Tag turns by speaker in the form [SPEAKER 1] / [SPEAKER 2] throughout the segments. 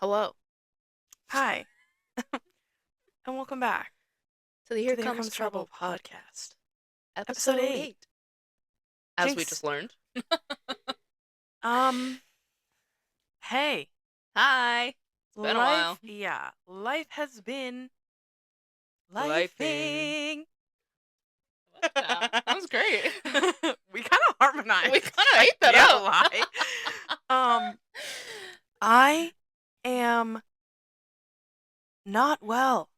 [SPEAKER 1] Hello
[SPEAKER 2] Hi, and welcome back
[SPEAKER 1] to the
[SPEAKER 2] to
[SPEAKER 1] Here
[SPEAKER 2] the Here
[SPEAKER 1] Comes
[SPEAKER 2] Comes
[SPEAKER 1] Trouble
[SPEAKER 2] Trouble
[SPEAKER 1] podcast,
[SPEAKER 2] podcast, episode
[SPEAKER 1] episode
[SPEAKER 2] 8.
[SPEAKER 1] 8, as we
[SPEAKER 2] Jinx,
[SPEAKER 1] just learned.
[SPEAKER 2] um, hey,
[SPEAKER 1] Hi, it's been a while.
[SPEAKER 2] life has been
[SPEAKER 1] Lifing.
[SPEAKER 2] lifing.
[SPEAKER 1] What now? That was great.
[SPEAKER 2] We kind of harmonized.
[SPEAKER 1] We kind of
[SPEAKER 2] I
[SPEAKER 1] ate that
[SPEAKER 2] can't
[SPEAKER 1] up.
[SPEAKER 2] lie. I am not well,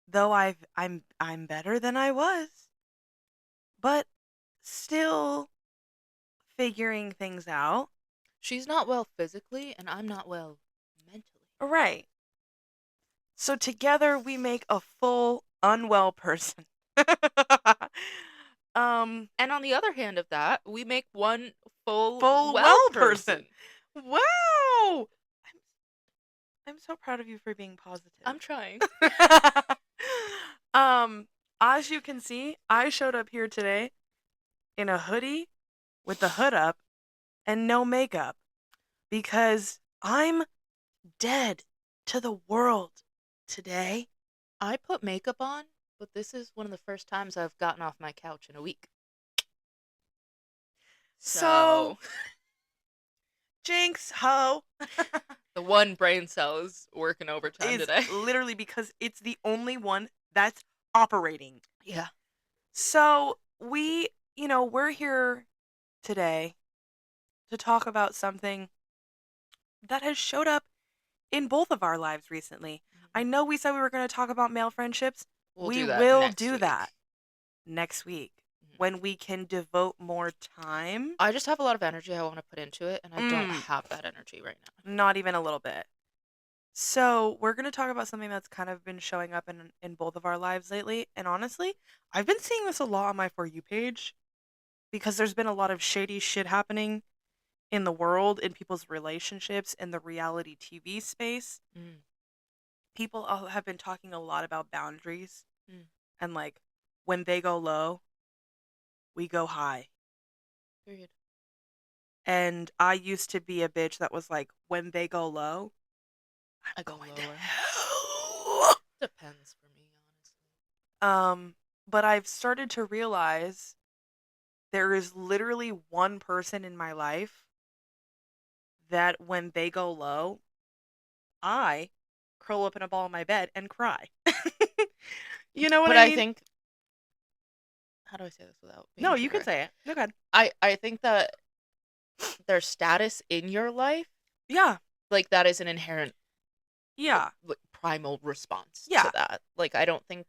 [SPEAKER 2] though I'm better than I was, but still figuring things out.
[SPEAKER 1] She's not well physically, and I'm not well mentally.
[SPEAKER 2] Right. So together we make a full unwell person.
[SPEAKER 1] And on the other hand of that, we make one full
[SPEAKER 2] Full
[SPEAKER 1] well
[SPEAKER 2] well
[SPEAKER 1] person.
[SPEAKER 2] Wow. I'm so proud of you for being positive.
[SPEAKER 1] I'm trying.
[SPEAKER 2] As you can see, I showed up here today in a hoodie with the hood up and no makeup because I'm dead to the world today.
[SPEAKER 1] I put makeup on, but this is one of the first times I've gotten off my couch in a week.
[SPEAKER 2] So Jinx ho.
[SPEAKER 1] The one brain cell is working overtime
[SPEAKER 2] Is
[SPEAKER 1] today.
[SPEAKER 2] literally because it's the only one that's operating.
[SPEAKER 1] Yeah.
[SPEAKER 2] So we're here today to talk about something that has showed up in both of our lives recently. I know we said we were going to talk about male friendships. We will do that next week when we can devote more time.
[SPEAKER 1] I just have a lot of energy I want to put into it, and I don't have that energy right now.
[SPEAKER 2] Not even a little bit. So we're going to talk about something that's kind of been showing up in both of our lives lately. And honestly, I've been seeing this a lot on my For You page because there's been a lot of shady shit happening in the world, in people's relationships, in the reality TV space. People have been talking a lot about boundaries and like when they go low, we go high.
[SPEAKER 1] Period.
[SPEAKER 2] And I used to be a bitch that was like, when they go low,
[SPEAKER 1] I go
[SPEAKER 2] going
[SPEAKER 1] lower.
[SPEAKER 2] to hell.
[SPEAKER 1] Depends for me, honestly.
[SPEAKER 2] But I've started to realize there is literally one person in my life that when they go low, I curl up in a ball in my bed and cry. You know what I mean?
[SPEAKER 1] I think, how do I say this without being
[SPEAKER 2] No,
[SPEAKER 1] too
[SPEAKER 2] you can
[SPEAKER 1] direct?
[SPEAKER 2] say it. Go ahead.
[SPEAKER 1] I think that their status in your life,
[SPEAKER 2] Yeah.
[SPEAKER 1] like that is an inherent, like, primal response to that. Like, I don't think,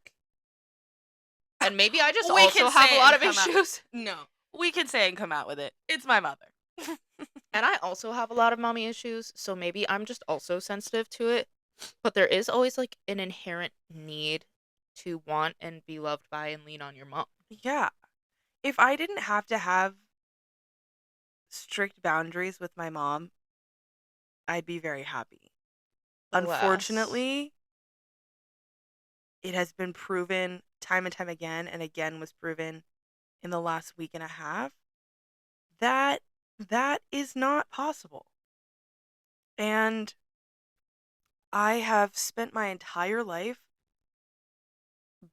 [SPEAKER 1] and maybe I just also have a lot of issues.
[SPEAKER 2] No, we can say it and come out with it. It's my mother.
[SPEAKER 1] And I also have a lot of mommy issues, so maybe I'm just also sensitive to it. But there is always like an inherent need to want and be loved by and lean on your mom.
[SPEAKER 2] Yeah. If I didn't have to have strict boundaries with my mom, I'd be very happy. Unfortunately, it has been proven time and time again, and again was proven in the last week and a half, that that is not possible. And I have spent my entire life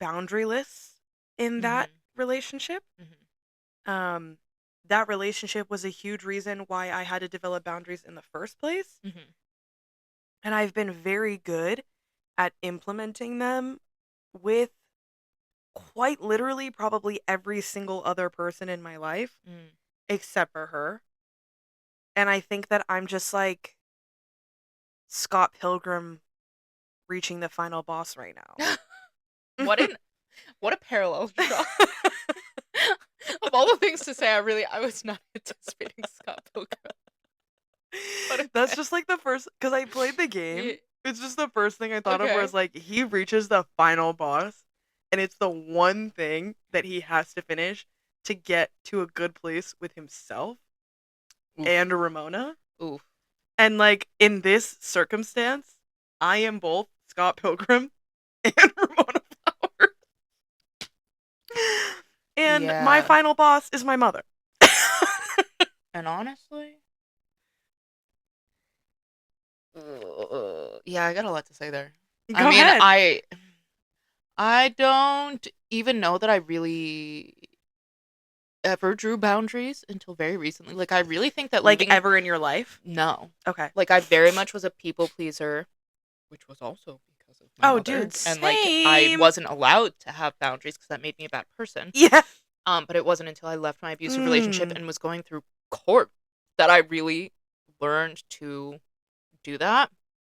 [SPEAKER 2] boundaryless in that relationship. That relationship was a huge reason why I had to develop boundaries in the first place. And I've been very good at implementing them with quite literally probably every single other person in my life except for her. And I think that I'm just like Scott Pilgrim reaching the final boss right now.
[SPEAKER 1] What a parallel draw. Of all the things to say, I was not anticipating Scott Pilgrim.
[SPEAKER 2] But that's just like the first, because I played the game. It's just the first thing I thought of was like, he reaches the final boss, and it's the one thing that he has to finish to get to a good place with himself and Ramona. And like, in this circumstance, I am both Scott Pilgrim and Ramona Flowers. And my final boss is my mother.
[SPEAKER 1] And honestly, Yeah, I got a lot to say there. I
[SPEAKER 2] Go
[SPEAKER 1] mean,
[SPEAKER 2] ahead.
[SPEAKER 1] I don't even know that I really ever drew boundaries until very recently. Like I really think that
[SPEAKER 2] Like
[SPEAKER 1] living
[SPEAKER 2] ever in your life?
[SPEAKER 1] no.
[SPEAKER 2] Okay.
[SPEAKER 1] Like I very much was a people pleaser, which was also because of my
[SPEAKER 2] Oh,
[SPEAKER 1] mother.
[SPEAKER 2] dude,
[SPEAKER 1] And like I
[SPEAKER 2] same.
[SPEAKER 1] wasn't allowed to have boundaries because that made me a bad person.
[SPEAKER 2] Yeah.
[SPEAKER 1] But it wasn't until I left my abusive relationship
[SPEAKER 2] Mm.
[SPEAKER 1] and was going through court that I really learned to do that.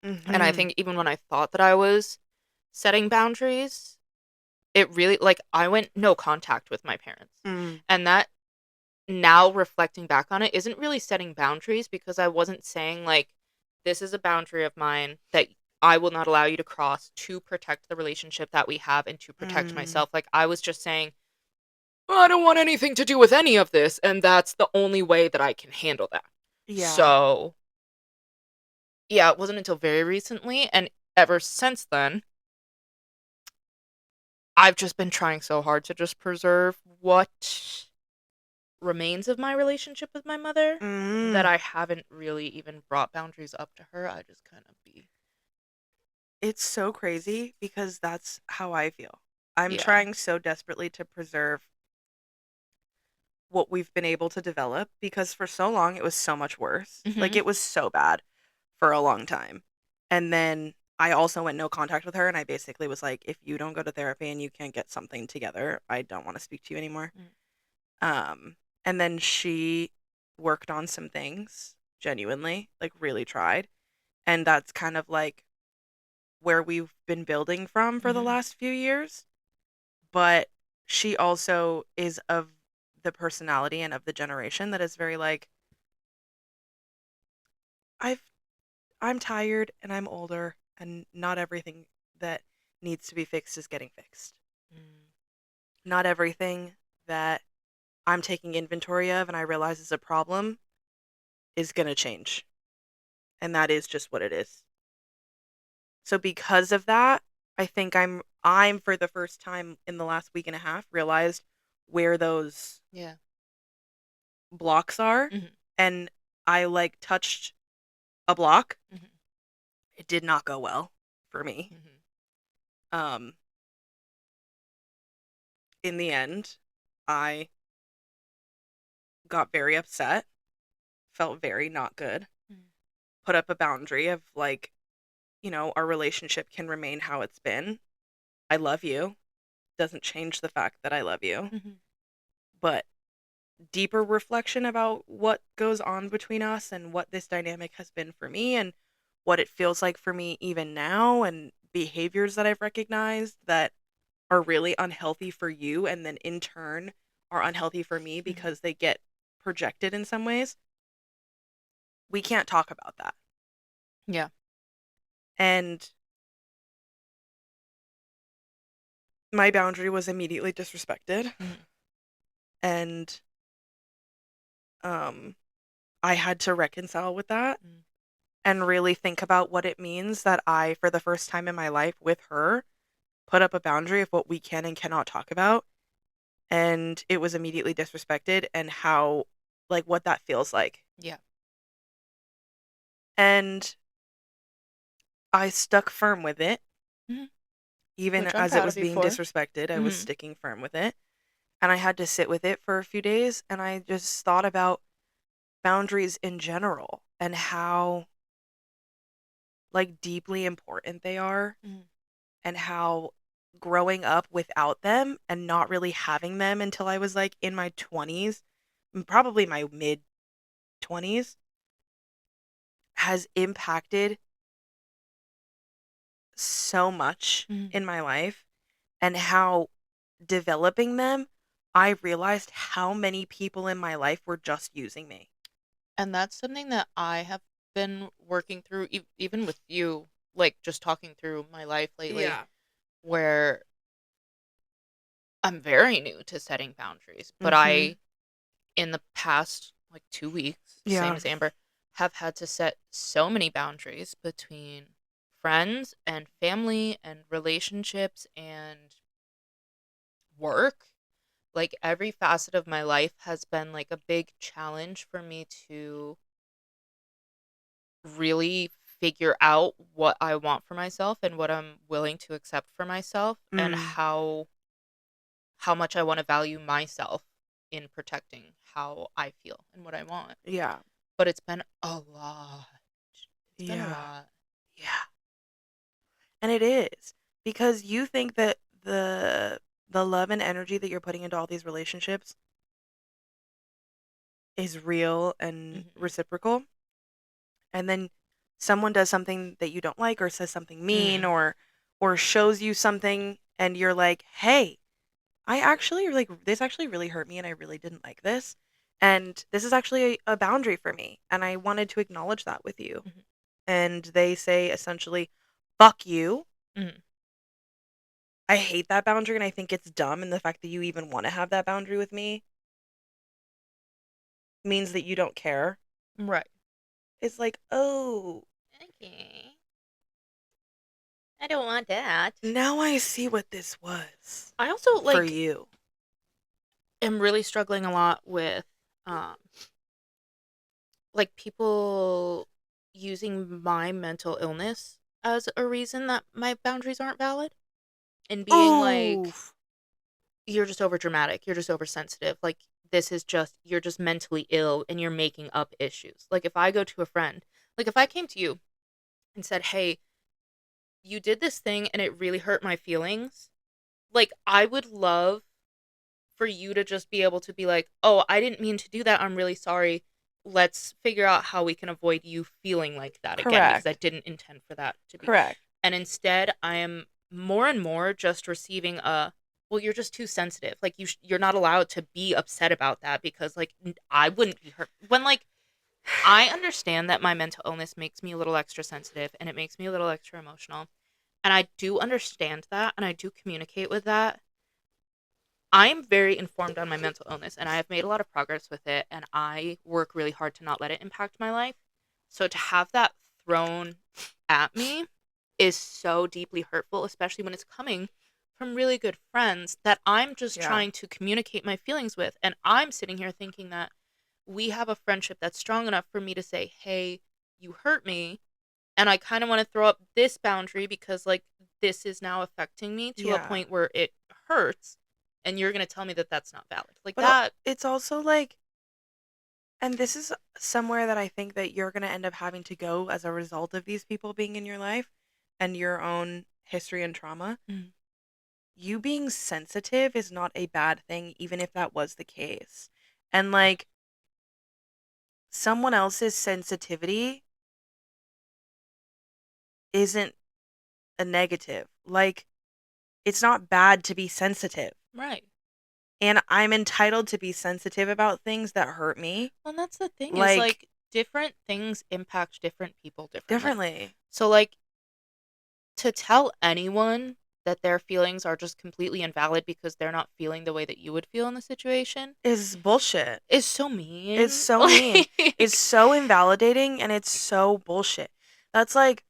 [SPEAKER 1] And I
[SPEAKER 2] Mhm.
[SPEAKER 1] think even when I thought that I was setting boundaries, it really like I went no contact with my parents.
[SPEAKER 2] Mm.
[SPEAKER 1] And that now reflecting back on it isn't really setting boundaries because I wasn't saying like this is a boundary of mine that I will not allow you to cross to protect the relationship that we have and to protect
[SPEAKER 2] Mm.
[SPEAKER 1] myself. Like I was just saying, "Well, I don't want anything to do with any of this, and that's the only way that I can handle that."
[SPEAKER 2] Yeah.
[SPEAKER 1] So, yeah, it wasn't until very recently and ever since then I've just been trying so hard to just preserve what remains of my relationship with my mother that
[SPEAKER 2] Mm.
[SPEAKER 1] I haven't really even brought boundaries up to her. I just kind of be,
[SPEAKER 2] It's so crazy because that's how I feel. I'm
[SPEAKER 1] yeah.
[SPEAKER 2] trying so desperately to preserve what we've been able to develop because for so long it was so much worse. Like
[SPEAKER 1] Hmm.
[SPEAKER 2] it was so bad for a long time. And then I also went no contact with her and I basically was like, if you don't go to therapy and you can't get something together, I don't want to speak to you anymore. Um and then she worked on some things genuinely, like really tried. And that's kind of like where we've been building from for the
[SPEAKER 1] Hmm.
[SPEAKER 2] last few years. But she also is of the personality and of the generation that is very like, I've I'm tired and I'm older and not everything that needs to be fixed is getting fixed.
[SPEAKER 1] Mm.
[SPEAKER 2] Not everything that I'm taking inventory of and I realize is a problem is going to change. And that is just what it is. So because of that, I think I'm for the first time in the last week and a half realized where those
[SPEAKER 1] Yeah.
[SPEAKER 2] blocks are
[SPEAKER 1] Hmm.
[SPEAKER 2] and I like touched a block.
[SPEAKER 1] Hmm.
[SPEAKER 2] It did not go well for me.
[SPEAKER 1] Hmm.
[SPEAKER 2] Um in the end, I got very upset, felt very not good, put up a boundary of like, our relationship can remain how it's been. I love you. Doesn't change the fact that I love you.
[SPEAKER 1] Hmm.
[SPEAKER 2] But deeper reflection about what goes on between us and what this dynamic has been for me and what it feels like for me even now and behaviors that I've recognized that are really unhealthy for you and then in turn are unhealthy for me
[SPEAKER 1] Hmm.
[SPEAKER 2] because they get projected in some ways. We can't talk about that.
[SPEAKER 1] Yeah.
[SPEAKER 2] And my boundary was immediately disrespected
[SPEAKER 1] Hmm.
[SPEAKER 2] and um I had to reconcile with that
[SPEAKER 1] Hmm.
[SPEAKER 2] and really think about what it means that I for the first time in my life with her put up a boundary of what we can and cannot talk about and it was immediately disrespected and how like what that feels like.
[SPEAKER 1] Yeah.
[SPEAKER 2] And I stuck firm with it.
[SPEAKER 1] Hmm.
[SPEAKER 2] Even
[SPEAKER 1] Which I'm
[SPEAKER 2] as it
[SPEAKER 1] proud
[SPEAKER 2] was
[SPEAKER 1] of you
[SPEAKER 2] being
[SPEAKER 1] for.
[SPEAKER 2] disrespected, I was
[SPEAKER 1] Hmm.
[SPEAKER 2] sticking firm with it. And I had to sit with it for a few days and I just thought about boundaries in general and how like deeply important they are
[SPEAKER 1] Hmm.
[SPEAKER 2] and how growing up without them and not really having them until I was like in my 20s, probably my mid 20s, has impacted so much
[SPEAKER 1] Hmm.
[SPEAKER 2] in my life and how developing them, I realized how many people in my life were just using me.
[SPEAKER 1] And that's something that I have been working through, even with you, like just talking through my life lately,
[SPEAKER 2] Yeah.
[SPEAKER 1] where I'm very new to setting boundaries, but
[SPEAKER 2] Mhm.
[SPEAKER 1] in the past like 2 weeks, same
[SPEAKER 2] Yeah.
[SPEAKER 1] as Amber, have had to set so many boundaries between friends and family and relationships and work. Like every facet of my life has been like a big challenge for me to really figure out what I want for myself and what I'm willing to accept for myself, and
[SPEAKER 2] Mm.
[SPEAKER 1] how much I want to value myself in protecting how I feel and what I want.
[SPEAKER 2] Yeah.
[SPEAKER 1] But it's been a lot. It's been a
[SPEAKER 2] Yeah.
[SPEAKER 1] lot.
[SPEAKER 2] Yeah. And it is because you think that the love and energy that you're putting into all these relationships is real and
[SPEAKER 1] Mhm.
[SPEAKER 2] reciprocal, and then someone does something that you don't like or says something mean
[SPEAKER 1] Mhm.
[SPEAKER 2] or shows you something and you're like, "Hey, I actually like this actually really hurt me and I really didn't like this. And this is actually a boundary for me and I wanted to acknowledge that with you."
[SPEAKER 1] Mhm.
[SPEAKER 2] And they say essentially, "Fuck you."
[SPEAKER 1] Mhm.
[SPEAKER 2] I hate that boundary and I think it's dumb, and the fact that you even want to have that boundary with me means that you don't care.
[SPEAKER 1] Right.
[SPEAKER 2] It's like, "Oh,
[SPEAKER 1] Okay. I don't want that.
[SPEAKER 2] now I see what this was
[SPEAKER 1] I also
[SPEAKER 2] for
[SPEAKER 1] like
[SPEAKER 2] you."
[SPEAKER 1] am really struggling a lot with um like people using my mental illness as a reason that my boundaries aren't valid, and being like,
[SPEAKER 2] Oof.
[SPEAKER 1] you're just over dramatic, you're just oversensitive, like this is just, you're just mentally ill and you're making up issues. Like if I go to a friend, like if I came to you and said, "Hey, you did this thing and it really hurt my feelings," like I would love for you to just be able to be like, "Oh, I didn't mean to do that. I'm really sorry. Let's figure out how we can avoid you feeling like that again, because I
[SPEAKER 2] Correct.
[SPEAKER 1] didn't intend for that to be."
[SPEAKER 2] Correct.
[SPEAKER 1] And instead, I am more and more just receiving a, "Well, you're just too sensitive. Like you're not allowed to be upset about that because like I wouldn't be hurt." When like I understand that my mental illness makes me a little extra sensitive and it makes me a little extra emotional, and I do understand that and I do communicate with that. I'm very informed on my mental illness and I have made a lot of progress with it, and I work really hard to not let it impact my life. So to have that thrown at me is so deeply hurtful, especially when it's coming from really good friends that I'm just
[SPEAKER 2] Yeah.
[SPEAKER 1] trying to communicate my feelings with. And I'm sitting here thinking that we have a friendship that's strong enough for me to say, "Hey, you hurt me." And I kind of want to throw up this boundary because, like, this is now affecting me to a
[SPEAKER 2] Yeah.
[SPEAKER 1] point where it hurts. And you're going to tell me that that's not valid. Like,
[SPEAKER 2] But
[SPEAKER 1] that.
[SPEAKER 2] it's also like, and this is somewhere that I think that you're going to end up having to go as a result of these people being in your life and your own history and trauma.
[SPEAKER 1] Mhm.
[SPEAKER 2] You being sensitive is not a bad thing, even if that was the case. And like someone else's sensitivity isn't a negative. Like, it's not bad to be sensitive.
[SPEAKER 1] Right.
[SPEAKER 2] And I'm entitled to be sensitive about things that hurt me,
[SPEAKER 1] Well, and that's the thing is,
[SPEAKER 2] like,
[SPEAKER 1] like, different things impact different people differently.
[SPEAKER 2] differently.
[SPEAKER 1] So, like, to tell anyone that their feelings are just completely invalid because they're not feeling the way that you would feel in the situation
[SPEAKER 2] Is bullshit.
[SPEAKER 1] is so
[SPEAKER 2] It's
[SPEAKER 1] mean.
[SPEAKER 2] so mean. It's
[SPEAKER 1] Like,
[SPEAKER 2] so invalidating and it's so bullshit. That's like,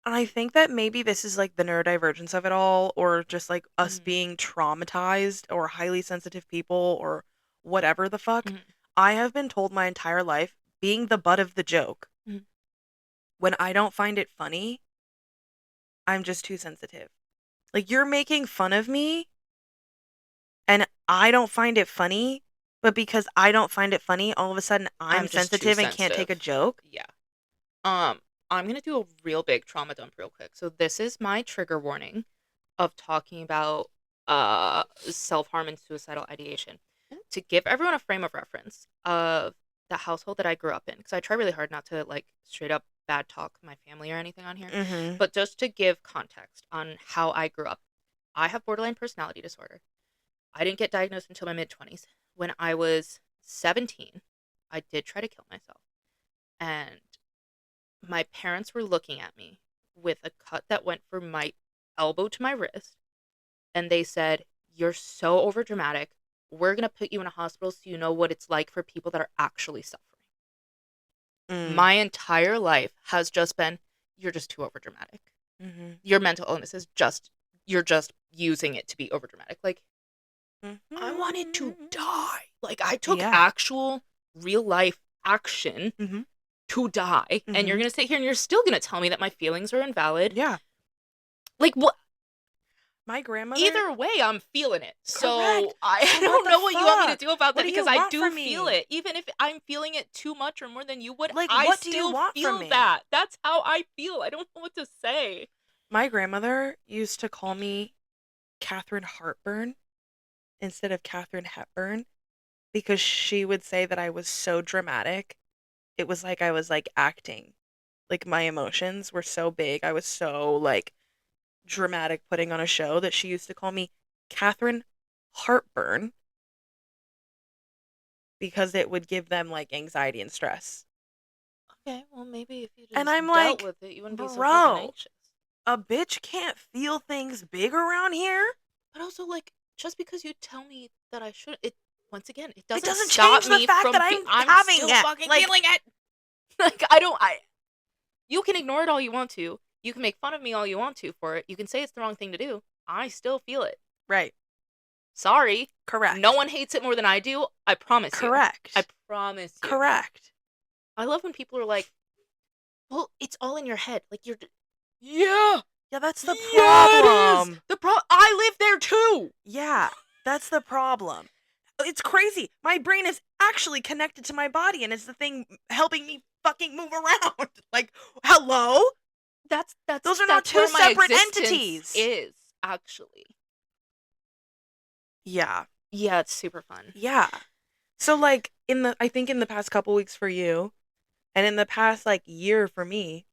[SPEAKER 2] and I think that maybe this is like the neurodivergence of it all, or just like us
[SPEAKER 1] mhm,
[SPEAKER 2] being traumatized or highly sensitive people or whatever the fuck.
[SPEAKER 1] mhm,
[SPEAKER 2] I have been told my entire life, being the butt of the joke,
[SPEAKER 1] mhm.
[SPEAKER 2] when I don't find it funny, I'm just too sensitive. Like, you're making fun of me and I don't find it funny, but because I don't find it funny, all of a sudden I'm
[SPEAKER 1] I'm just too
[SPEAKER 2] sensitive and can't take
[SPEAKER 1] sensitive.
[SPEAKER 2] a joke.
[SPEAKER 1] Yeah. Um, I'm gonna do a real big trauma dump real quick. So this is my trigger warning of talking about self-harm and suicidal ideation. To give everyone a frame of reference of the household that I grew up in, because I try really hard not to like straight up bad talk my family or anything on here,
[SPEAKER 2] Mm-hmm.
[SPEAKER 1] but just to give context on how I grew up. I have borderline personality disorder. I didn't get diagnosed until my mid 20s. When I was 17, I did try to kill myself. And my parents were looking at me with a cut that went from my elbow to my wrist, and they said, "You're so overdramatic. We're going to put you in a hospital so you know what it's like for people that are actually suffering."
[SPEAKER 2] Mm.
[SPEAKER 1] My entire life has just been, "You're just too overdramatic.
[SPEAKER 2] Mm-hmm.
[SPEAKER 1] Your mental illness is just, you're just using it to be overdramatic." Like, I wanted to
[SPEAKER 2] Mm-hmm.
[SPEAKER 1] die. Like, I took
[SPEAKER 2] Yeah.
[SPEAKER 1] actual real life action
[SPEAKER 2] Mm-hmm.
[SPEAKER 1] to die, and you're
[SPEAKER 2] Mhm.
[SPEAKER 1] gonna sit here and you're still gonna tell me that my feelings are invalid.
[SPEAKER 2] Yeah.
[SPEAKER 1] Like, what?
[SPEAKER 2] My grandmother.
[SPEAKER 1] Either way, I'm feeling it. So
[SPEAKER 2] Correct.
[SPEAKER 1] I
[SPEAKER 2] So what
[SPEAKER 1] don't
[SPEAKER 2] the
[SPEAKER 1] know what you want me to
[SPEAKER 2] fuck?
[SPEAKER 1] do about
[SPEAKER 2] What
[SPEAKER 1] that
[SPEAKER 2] do
[SPEAKER 1] because
[SPEAKER 2] you
[SPEAKER 1] I
[SPEAKER 2] want
[SPEAKER 1] do
[SPEAKER 2] from
[SPEAKER 1] feel
[SPEAKER 2] me?
[SPEAKER 1] it. Even if I'm feeling it too much or more than you would,
[SPEAKER 2] Like,
[SPEAKER 1] I
[SPEAKER 2] what do you
[SPEAKER 1] still
[SPEAKER 2] want from
[SPEAKER 1] feel
[SPEAKER 2] me?
[SPEAKER 1] that. That's how I feel. I don't know what to say.
[SPEAKER 2] My grandmother used to call me Catherine Heartburn instead of Catherine Hepburn because she would say that I was so dramatic. It was like I was like acting. Like my emotions were so big. I was so like dramatic putting on a show that she used to call me Catherine Heartburn because it would give them like anxiety and stress.
[SPEAKER 1] Okay, well, maybe if you
[SPEAKER 2] And
[SPEAKER 1] just
[SPEAKER 2] I'm
[SPEAKER 1] dealt
[SPEAKER 2] like,
[SPEAKER 1] with it, you wouldn't be so fucking
[SPEAKER 2] bro,
[SPEAKER 1] anxious.
[SPEAKER 2] a bitch can't feel things big around here.
[SPEAKER 1] But also, like, just because you tell me that I should, it once again, it
[SPEAKER 2] It
[SPEAKER 1] doesn't
[SPEAKER 2] doesn't
[SPEAKER 1] stop
[SPEAKER 2] change the
[SPEAKER 1] me
[SPEAKER 2] fact that
[SPEAKER 1] from
[SPEAKER 2] I'm
[SPEAKER 1] I'm
[SPEAKER 2] having
[SPEAKER 1] still
[SPEAKER 2] it.
[SPEAKER 1] fucking
[SPEAKER 2] Like,
[SPEAKER 1] feeling it. Like, I don't. I. You can ignore it all you want to. You can make fun of me all you want to for it. You can say it's the wrong thing to do. I still feel it.
[SPEAKER 2] right.
[SPEAKER 1] Sorry. No
[SPEAKER 2] Correct.
[SPEAKER 1] one hates it more than I do. I promise you. I
[SPEAKER 2] Correct.
[SPEAKER 1] promise you.
[SPEAKER 2] Correct.
[SPEAKER 1] I love when people are like, "Well, it's all in your head." Like you're. Yeah.
[SPEAKER 2] Yeah, that's the
[SPEAKER 1] Yeah, it is.
[SPEAKER 2] problem.
[SPEAKER 1] I live there too.
[SPEAKER 2] Yeah, that's the problem. It's crazy. My brain is actually connected to my body and it's the thing helping me fucking move around. Like, hello?
[SPEAKER 1] That's
[SPEAKER 2] Those are not
[SPEAKER 1] that's
[SPEAKER 2] two
[SPEAKER 1] where my
[SPEAKER 2] separate
[SPEAKER 1] existence
[SPEAKER 2] entities.
[SPEAKER 1] is actually.
[SPEAKER 2] Yeah.
[SPEAKER 1] Yeah, it's super fun.
[SPEAKER 2] Yeah. So like I think in the past couple weeks for you and in the past like year for me,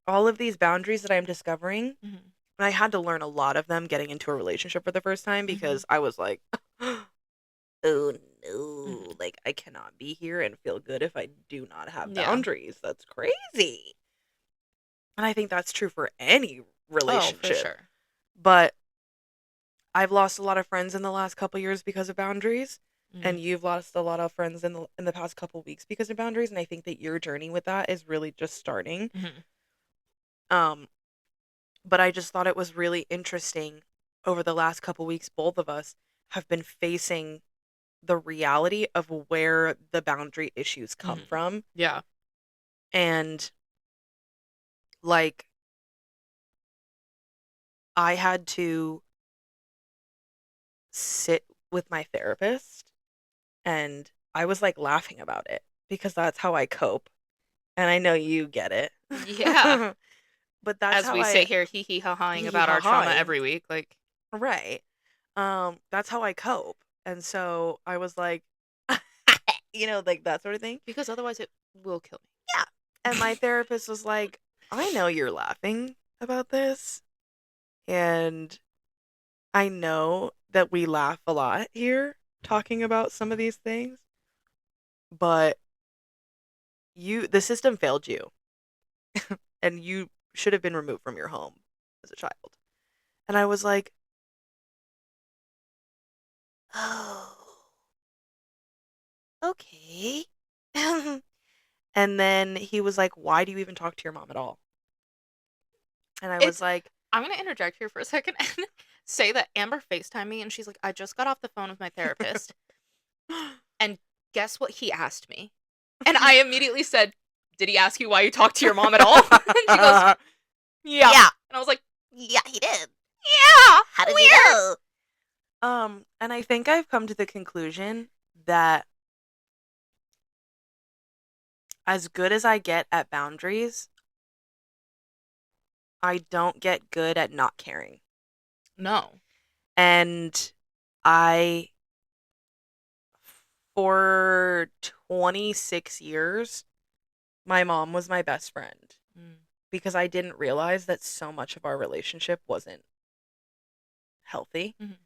[SPEAKER 2] all of these boundaries that I'm discovering,
[SPEAKER 1] Mhm.
[SPEAKER 2] and I had to learn a lot of them getting into a relationship for the first time
[SPEAKER 1] Mhm.
[SPEAKER 2] because I was like, oh no,
[SPEAKER 1] Mhm.
[SPEAKER 2] like I cannot be here and feel good if I do not have
[SPEAKER 1] Yeah.
[SPEAKER 2] boundaries. That's crazy. And I think that's true for any
[SPEAKER 1] Oh, for
[SPEAKER 2] relationship.
[SPEAKER 1] sure.
[SPEAKER 2] But I've lost a lot of friends in the last couple years because of boundaries. And
[SPEAKER 1] Mhm.
[SPEAKER 2] you've lost a lot of friends in the past couple weeks because of boundaries. And I think that your journey with that is really just starting.
[SPEAKER 1] Mhm.
[SPEAKER 2] Um, but I just thought it was really interesting over the last couple weeks, both of us have been facing the reality of where the boundary issues come
[SPEAKER 1] Mhm.
[SPEAKER 2] from.
[SPEAKER 1] Yeah.
[SPEAKER 2] And like I had to sit with my therapist and I was like laughing about it because that's how I cope. And I know you get it.
[SPEAKER 1] Yeah.
[SPEAKER 2] But that's
[SPEAKER 1] As
[SPEAKER 2] how
[SPEAKER 1] we
[SPEAKER 2] I
[SPEAKER 1] sit here hee hee ha haing
[SPEAKER 2] hee hee
[SPEAKER 1] about
[SPEAKER 2] ha
[SPEAKER 1] our trauma
[SPEAKER 2] haing.
[SPEAKER 1] every week, like
[SPEAKER 2] Right. That's how I cope. And so I was like, like that sort of thing.
[SPEAKER 1] because otherwise it will kill
[SPEAKER 2] Yeah. And
[SPEAKER 1] me.
[SPEAKER 2] my therapist was like, I know you're laughing about this. And I know that we laugh a lot here talking about some of these things, but the system failed you and you should have been removed from your home as a child. And I was like, oh, okay. And then he was like, why do you even talk to your mom at all? And I was
[SPEAKER 1] It's
[SPEAKER 2] like,
[SPEAKER 1] I'm gonna interject here for a second and say that Amber FaceTimed me and she's like, I just got off the phone with my therapist and guess what he asked me? And I immediately said, did he ask you why you talked to your mom at all? And she goes, yeah.
[SPEAKER 2] yeah,
[SPEAKER 1] And I was like,
[SPEAKER 2] yeah, he did.
[SPEAKER 1] yeah,
[SPEAKER 2] How did you
[SPEAKER 1] weird.
[SPEAKER 2] know? And I think I've come to the conclusion that as good as I get at boundaries, I don't get good at not caring.
[SPEAKER 1] No.
[SPEAKER 2] And I, for 26 years, my mom was my best friend
[SPEAKER 1] Mm.
[SPEAKER 2] because I didn't realize that so much of our relationship wasn't healthy.
[SPEAKER 1] Mhm.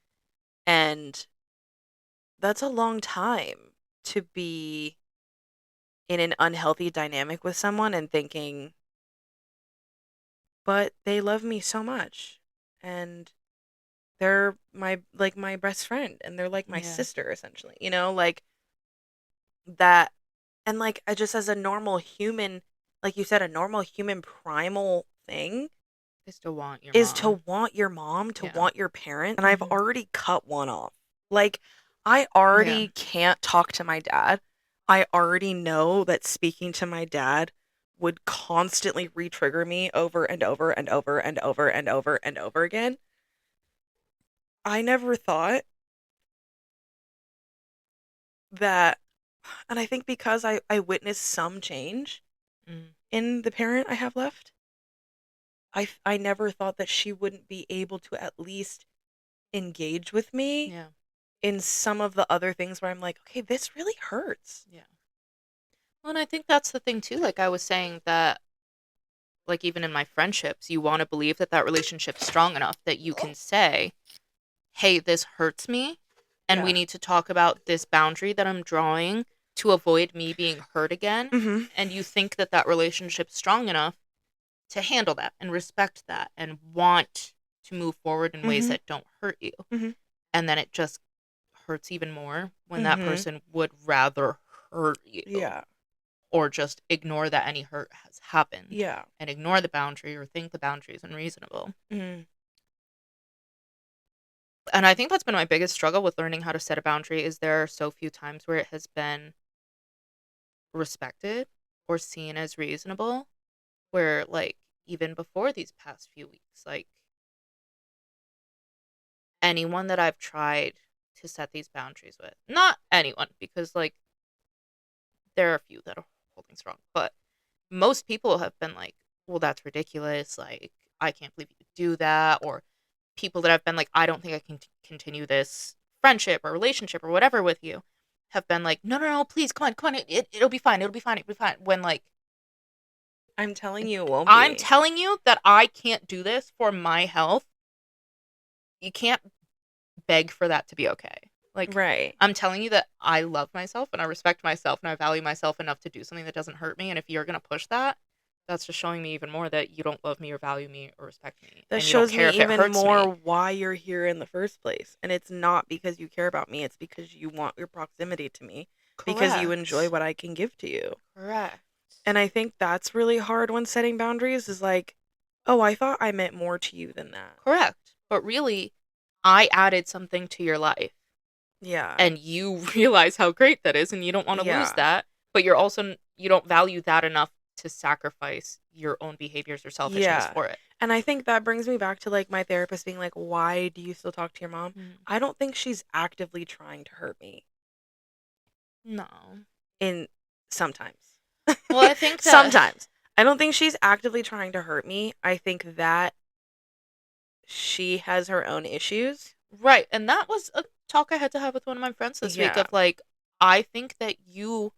[SPEAKER 2] And that's a long time to be in an unhealthy dynamic with someone and thinking, but they love me so much. And they're my best friend and they're like my
[SPEAKER 1] Yeah.
[SPEAKER 2] sister essentially. Like that. And like I just as a normal human, like you said, a normal human primal thing
[SPEAKER 1] Is to want your
[SPEAKER 2] is to
[SPEAKER 1] mom.
[SPEAKER 2] want your mom, to
[SPEAKER 1] Yeah.
[SPEAKER 2] want your parent, and I've
[SPEAKER 1] Mhm.
[SPEAKER 2] already cut one off. Like I
[SPEAKER 1] Yeah.
[SPEAKER 2] already can't talk to my dad. I already know that speaking to my dad would constantly re-trigger me over and over and over and over and over and over again. I never thought that, and I think because I witnessed some change
[SPEAKER 1] Mm,
[SPEAKER 2] in the parent I have left, I never thought that she wouldn't be able to at least engage with me
[SPEAKER 1] yeah,
[SPEAKER 2] in some of the other things where I'm like, okay, this really hurts.
[SPEAKER 1] yeah. Well, and I think that's the thing too. Like I was saying that, like even in my friendships, you want to believe that that relationship's strong enough that you can say, "Hey, this hurts me, and we
[SPEAKER 2] Yeah.
[SPEAKER 1] need to talk about this boundary that I'm drawing to avoid me being hurt again."
[SPEAKER 2] Mm-hmm.
[SPEAKER 1] And you think that that relationship's strong enough to handle that and respect that and want to move forward in ways
[SPEAKER 2] Mm-hmm.
[SPEAKER 1] that don't hurt you.
[SPEAKER 2] Mm-hmm.
[SPEAKER 1] And then it just hurts even more when that
[SPEAKER 2] Mm-hmm.
[SPEAKER 1] person would rather hurt you
[SPEAKER 2] Yeah.
[SPEAKER 1] or just ignore that any hurt has happened
[SPEAKER 2] Yeah.
[SPEAKER 1] and ignore the boundary or think the boundary is unreasonable.
[SPEAKER 2] Mm-hmm.
[SPEAKER 1] And I think that's been my biggest struggle with learning how to set a boundary is there are so few times where it has been respected or seen as reasonable where like even before these past few weeks like anyone that I've tried to set these boundaries with, not anyone because like there are a few that are holding strong, but most people have been like, well, that's ridiculous. Like, I can't believe you do that. Or people that have been like, I don't think I can continue this friendship or relationship or whatever with you have been like, no, no, no, please, come on. It'll be fine. It'll be fine. It'll be fine. When like,
[SPEAKER 2] I'm telling you, it won't
[SPEAKER 1] I'm
[SPEAKER 2] be.
[SPEAKER 1] telling you that I can't do this for my health, you can't beg for that to be okay. Like,
[SPEAKER 2] Right.
[SPEAKER 1] I'm telling you that I love myself and I respect myself and I value myself enough to do something that doesn't hurt me. And if you're going to push that, that's just showing me even more that you don't love me or value me or respect me.
[SPEAKER 2] That
[SPEAKER 1] And you don't
[SPEAKER 2] shows
[SPEAKER 1] care
[SPEAKER 2] me
[SPEAKER 1] if it
[SPEAKER 2] even
[SPEAKER 1] hurts
[SPEAKER 2] more
[SPEAKER 1] me.
[SPEAKER 2] why you're here in the first place. And it's not because you care about me, it's because you want your proximity to me, because you enjoy
[SPEAKER 1] Correct.
[SPEAKER 2] what I can give to you.
[SPEAKER 1] Correct.
[SPEAKER 2] And I think that's really hard when setting boundaries is like, oh, I thought I meant more to you than that.
[SPEAKER 1] Correct. But really, I added something to your life.
[SPEAKER 2] Yeah.
[SPEAKER 1] And you realize how great that is and you don't want to lose
[SPEAKER 2] Yeah.
[SPEAKER 1] that. But you're also, you don't value that enough to sacrifice your own behaviors or selfishness
[SPEAKER 2] Yeah.
[SPEAKER 1] for it.
[SPEAKER 2] And I think that brings me back to like my therapist being like, why do you still talk to your mom?
[SPEAKER 1] Mm.
[SPEAKER 2] I don't think she's actively trying to hurt me
[SPEAKER 1] No.
[SPEAKER 2] in sometimes.
[SPEAKER 1] Well, I think that
[SPEAKER 2] Sometimes. I don't think she's actively trying to hurt me. I think that she has her own issues.
[SPEAKER 1] right, and that was a talk I had to have with one of my friends this week
[SPEAKER 2] Yeah.
[SPEAKER 1] of like, I think that you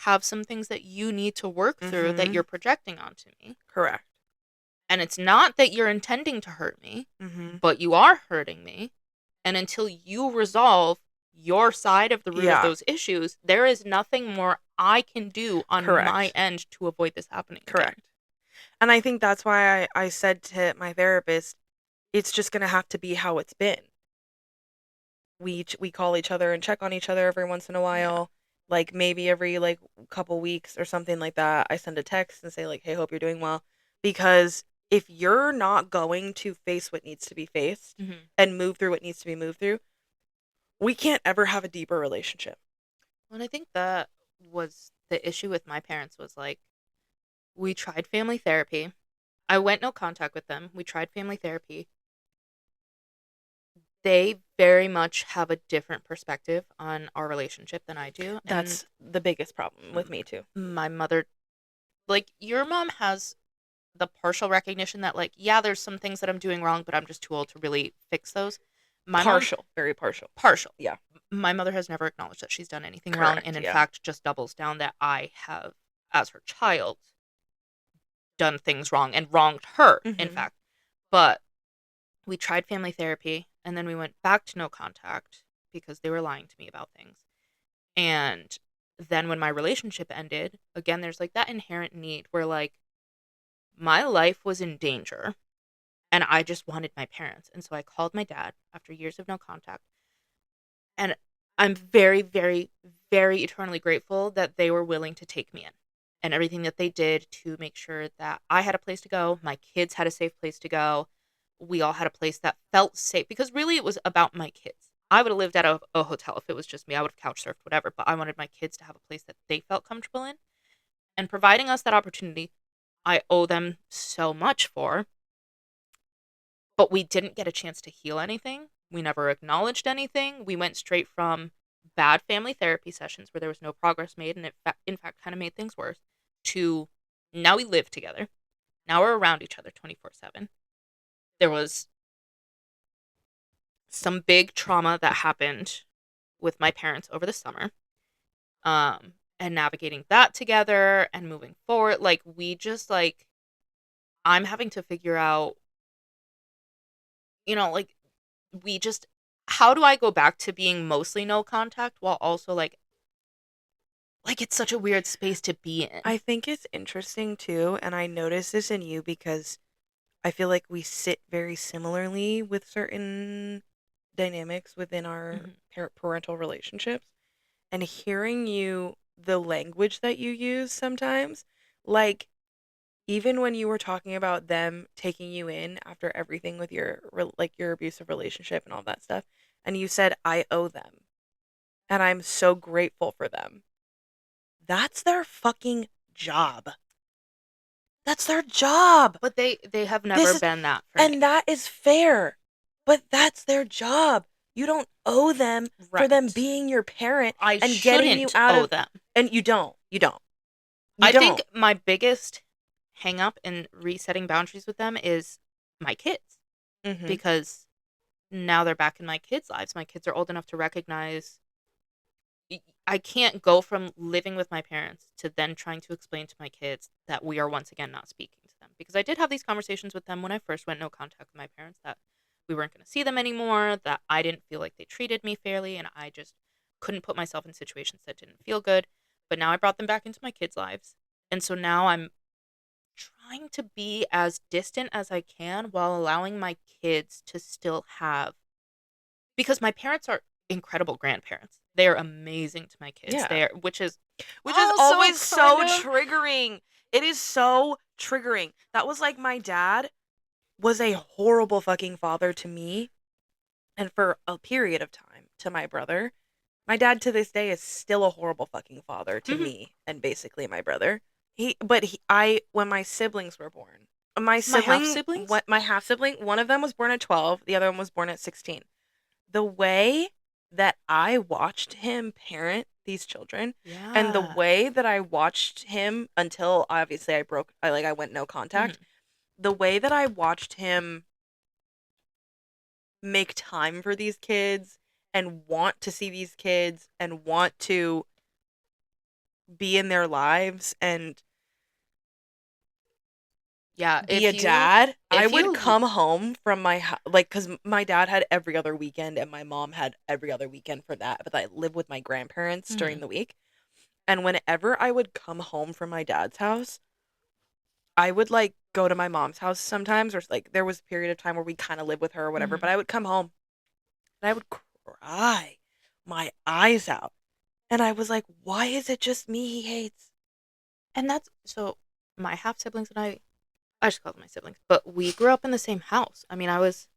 [SPEAKER 1] have some things that you need to work through that
[SPEAKER 2] Mhm.
[SPEAKER 1] you're projecting onto me.
[SPEAKER 2] Correct.
[SPEAKER 1] And it's not that you're intending to hurt me,
[SPEAKER 2] Mhm.
[SPEAKER 1] but you are hurting me. And until you resolve your side of the root of
[SPEAKER 2] Yeah.
[SPEAKER 1] those issues, there is nothing more I can do on my
[SPEAKER 2] Correct.
[SPEAKER 1] end to avoid this happening again.
[SPEAKER 2] Correct. And I think that's why I said to my therapist, it's just going to have to be how it's been. We call each other and check on each other every once in a
[SPEAKER 1] Yeah.
[SPEAKER 2] while. Like maybe every like couple weeks or something like that. I send a text and say like, "Hey, hope you're doing well." Because if you're not going to face what needs to be faced
[SPEAKER 1] Hmm.
[SPEAKER 2] and move through what needs to be moved through, we can't ever have a deeper relationship.
[SPEAKER 1] And I think that was the issue with my parents was like, we tried family therapy. I went no contact with them. We tried family therapy. They very much have a different perspective on our relationship than I do. And
[SPEAKER 2] That's the biggest problem with
[SPEAKER 1] m-
[SPEAKER 2] me too.
[SPEAKER 1] my mother, like, your mom has the partial recognition that, like, yeah, there's some things that I'm doing wrong, but I'm just too old to really fix those. My mom,
[SPEAKER 2] Partial, very partial.
[SPEAKER 1] partial.
[SPEAKER 2] Yeah.
[SPEAKER 1] My mother has never acknowledged that she's done anything wrong. And
[SPEAKER 2] Correct.
[SPEAKER 1] in
[SPEAKER 2] Yeah.
[SPEAKER 1] fact, just doubles down that I have, as her child, done things wrong and wronged her, in
[SPEAKER 2] Mhm.
[SPEAKER 1] fact. But we tried family therapy and then we went back to no contact because they were lying to me about things. And then when my relationship ended, again, there's like that inherent need where like my life was in danger and I just wanted my parents. And so I called my dad after years of no contact. And I'm very, very, very eternally grateful that they were willing to take me in and everything that they did to make sure that I had a place to go, my kids had a safe place to go. We all had a place that felt safe because really it was about my kids. I would have lived at a hotel if it was just me. I would have couch surfed, whatever. But I wanted my kids to have a place that they felt comfortable in. And providing us that opportunity, I owe them so much for. But we didn't get a chance to heal anything. We never acknowledged anything. We went straight from bad family therapy sessions where there was no progress made and it, in fact, kind of made things worse to now we live together. Now we're around each other 24/7. There was some big trauma that happened with my parents over the summer. And navigating that together and moving forward, like we just like I'm having to figure out, like we just how do I go back to being mostly no contact while also like it's such a weird space to be in.
[SPEAKER 2] I think it's interesting too, and I notice this in you because I feel like we sit very similarly with certain dynamics within our
[SPEAKER 1] Mhm.
[SPEAKER 2] parental relationships. And hearing you, the language that you use sometimes, like even when you were talking about them taking you in after everything with your like your abusive relationship and all that stuff, and you said I owe them and I'm so grateful for them. That's their fucking job. That's their job.
[SPEAKER 1] But they have
[SPEAKER 2] This
[SPEAKER 1] never
[SPEAKER 2] is
[SPEAKER 1] been that for
[SPEAKER 2] And
[SPEAKER 1] me.
[SPEAKER 2] that is fair. But that's their job. You don't owe them for them
[SPEAKER 1] Right.
[SPEAKER 2] being your parent
[SPEAKER 1] I
[SPEAKER 2] and getting you
[SPEAKER 1] shouldn't
[SPEAKER 2] out
[SPEAKER 1] owe
[SPEAKER 2] of
[SPEAKER 1] them.
[SPEAKER 2] and you don't. You don't. You
[SPEAKER 1] I think
[SPEAKER 2] don't.
[SPEAKER 1] my biggest hang up in resetting boundaries with them is my kids
[SPEAKER 2] Mhm.
[SPEAKER 1] because now they're back in my kids' lives. My kids are old enough to recognize I can't go from living with my parents to then trying to explain to my kids that we are once again not speaking to them. Because I did have these conversations with them when I first went no contact with my parents that we weren't going to see them anymore, that I didn't feel like they treated me fairly, and I just couldn't put myself in situations that didn't feel good. But now I brought them back into my kids' lives. And so now I'm trying to be as distant as I can while allowing my kids to still have because my parents are incredible grandparents. They are amazing to my kids.
[SPEAKER 2] Yeah.
[SPEAKER 1] They are, which is
[SPEAKER 2] Which is
[SPEAKER 1] also
[SPEAKER 2] always
[SPEAKER 1] kind
[SPEAKER 2] so
[SPEAKER 1] of
[SPEAKER 2] triggering. It is so triggering. That was like my dad was a horrible fucking father to me and for a period of time to my brother. My dad to this day is still a horrible fucking father to
[SPEAKER 1] mhm.
[SPEAKER 2] me and basically my brother. I when my siblings were born,
[SPEAKER 1] My half siblings.
[SPEAKER 2] my half sibling, one of them was born at 12, the other one was born at 16. The way that I watched him parent these children and the
[SPEAKER 1] Yeah.
[SPEAKER 2] way that I watched him until obviously I went no
[SPEAKER 1] hmm
[SPEAKER 2] contact, the way that I watched him make time for these kids and want to see these kids and want to be in their lives and
[SPEAKER 1] Yeah.
[SPEAKER 2] be a dad. I
[SPEAKER 1] If
[SPEAKER 2] would
[SPEAKER 1] you
[SPEAKER 2] come home from like cuz my dad had every other weekend and my mom had every other weekend for that, but I lived with my grandparents during
[SPEAKER 1] mhm.
[SPEAKER 2] the week. And whenever I would come home from my dad's house, I would like go to my mom's house sometimes or like there was a period of time where we kind of lived with her or whatever, but
[SPEAKER 1] Mhm.
[SPEAKER 2] I would come home and I would cry my eyes out. And I was like, why is it just me he hates?
[SPEAKER 1] And that's so my half siblings and I just call them my siblings, but we grew up in the same house. I mean, I was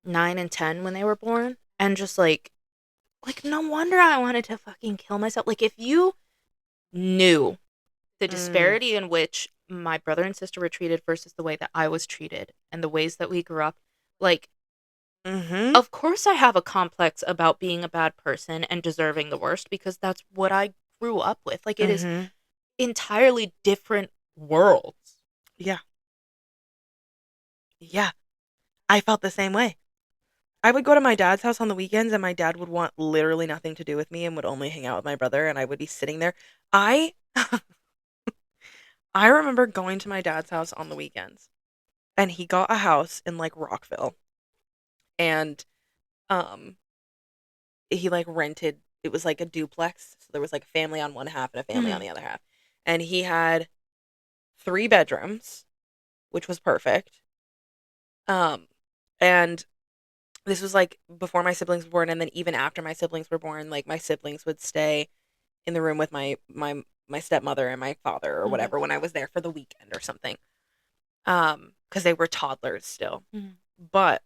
[SPEAKER 1] 9 and 10 when they were born, and just like no wonder I wanted to fucking kill myself. Like if you knew the
[SPEAKER 2] Mm.
[SPEAKER 1] disparity in which my brother and sister were treated versus the way that I was treated and the ways that we grew up, like,
[SPEAKER 2] Mhm.
[SPEAKER 1] of course I have a complex about being a bad person and deserving the worst because that's what I grew up with. Like, it is
[SPEAKER 2] Mhm.
[SPEAKER 1] entirely different worlds.
[SPEAKER 2] Yeah. Yeah. I felt the same way. I would go to my dad's house on the weekends and my dad would want literally nothing to do with me and would only hang out with my brother and I would be sitting there. I I remember going to my dad's house on the weekends and he got a house in like Rockville and um he like rented it was like a duplex so there was like a family on one half and a family on
[SPEAKER 1] Mhm.
[SPEAKER 2] the other half and he had 3 bedrooms which was perfect um and this was like before my siblings were born and then even after my siblings were born like my siblings would stay in the room with my stepmother and my father or
[SPEAKER 1] Mhm.
[SPEAKER 2] whatever when I was there for the weekend or something because they were toddlers still
[SPEAKER 1] Mhm.
[SPEAKER 2] but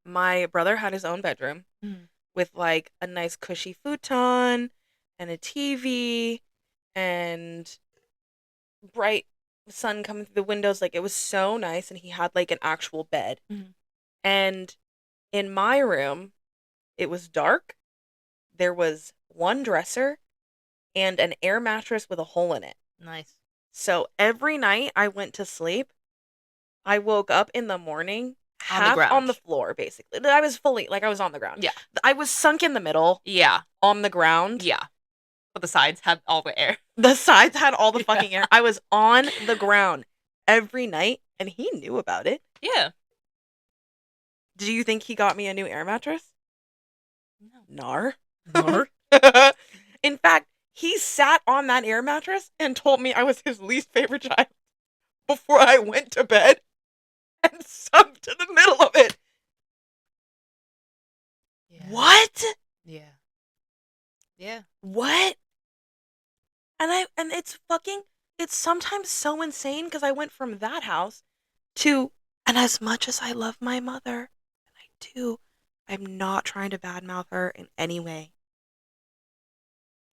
[SPEAKER 2] my brother had his own bedroom
[SPEAKER 1] Mhm.
[SPEAKER 2] with like a nice cushy futon and a TV and bright sun coming through the windows. Like it was so nice, and he had like an actual bed.
[SPEAKER 1] Mhm.
[SPEAKER 2] And in my room, it was dark. There was one dresser and an air mattress with a hole in it.
[SPEAKER 1] Nice.
[SPEAKER 2] So every night I went to sleep, I woke up in the morning
[SPEAKER 1] On the
[SPEAKER 2] half on the
[SPEAKER 1] ground.
[SPEAKER 2] floor, basically. I was fully, like, I was on the ground.
[SPEAKER 1] Yeah.
[SPEAKER 2] I was sunk in the middle
[SPEAKER 1] Yeah.
[SPEAKER 2] on the ground.
[SPEAKER 1] Yeah. But the sides had all the air.
[SPEAKER 2] The sides had all the
[SPEAKER 1] Yeah.
[SPEAKER 2] fucking air. I was on the ground every night, and he knew about it.
[SPEAKER 1] Yeah.
[SPEAKER 2] Do you think he got me a new air mattress?
[SPEAKER 1] No.
[SPEAKER 2] Nar.
[SPEAKER 1] Nor.
[SPEAKER 2] In fact, he sat on that air mattress and told me I was his least favorite child before I went to bed and sunk to the middle of it.
[SPEAKER 1] Yeah.
[SPEAKER 2] What?
[SPEAKER 1] Yeah. Yeah.
[SPEAKER 2] What? And it's sometimes so insane because I went from that house to, and as much as I love my mother, and I do, I'm not trying to badmouth her in any way.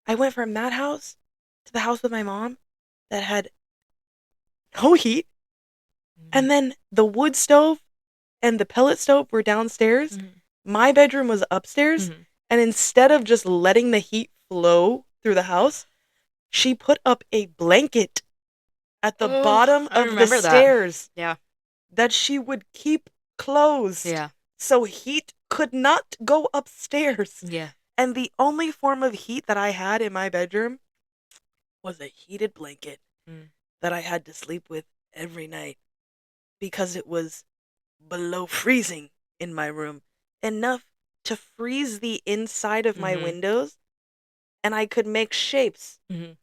[SPEAKER 2] I went from that house to the house with my mom that had no heat,
[SPEAKER 1] Mhm.
[SPEAKER 2] and then the wood stove and the pellet stove were downstairs.
[SPEAKER 1] Mhm.
[SPEAKER 2] My bedroom was upstairs,
[SPEAKER 1] Mhm.
[SPEAKER 2] and instead of just letting the heat flow through the house, she put up a blanket at the
[SPEAKER 1] Oh,
[SPEAKER 2] bottom
[SPEAKER 1] I
[SPEAKER 2] of the
[SPEAKER 1] remember that.
[SPEAKER 2] stairs
[SPEAKER 1] Yeah.
[SPEAKER 2] that she would keep closed
[SPEAKER 1] Yeah.
[SPEAKER 2] so heat could not go upstairs.
[SPEAKER 1] Yeah.
[SPEAKER 2] And the only form of heat that I had in my bedroom was a heated blanket
[SPEAKER 1] Mm.
[SPEAKER 2] that I had to sleep with every night because it was below freezing in my room, enough to freeze the inside of my
[SPEAKER 1] Mhm.
[SPEAKER 2] windows, and I could make shapes
[SPEAKER 1] Mhm.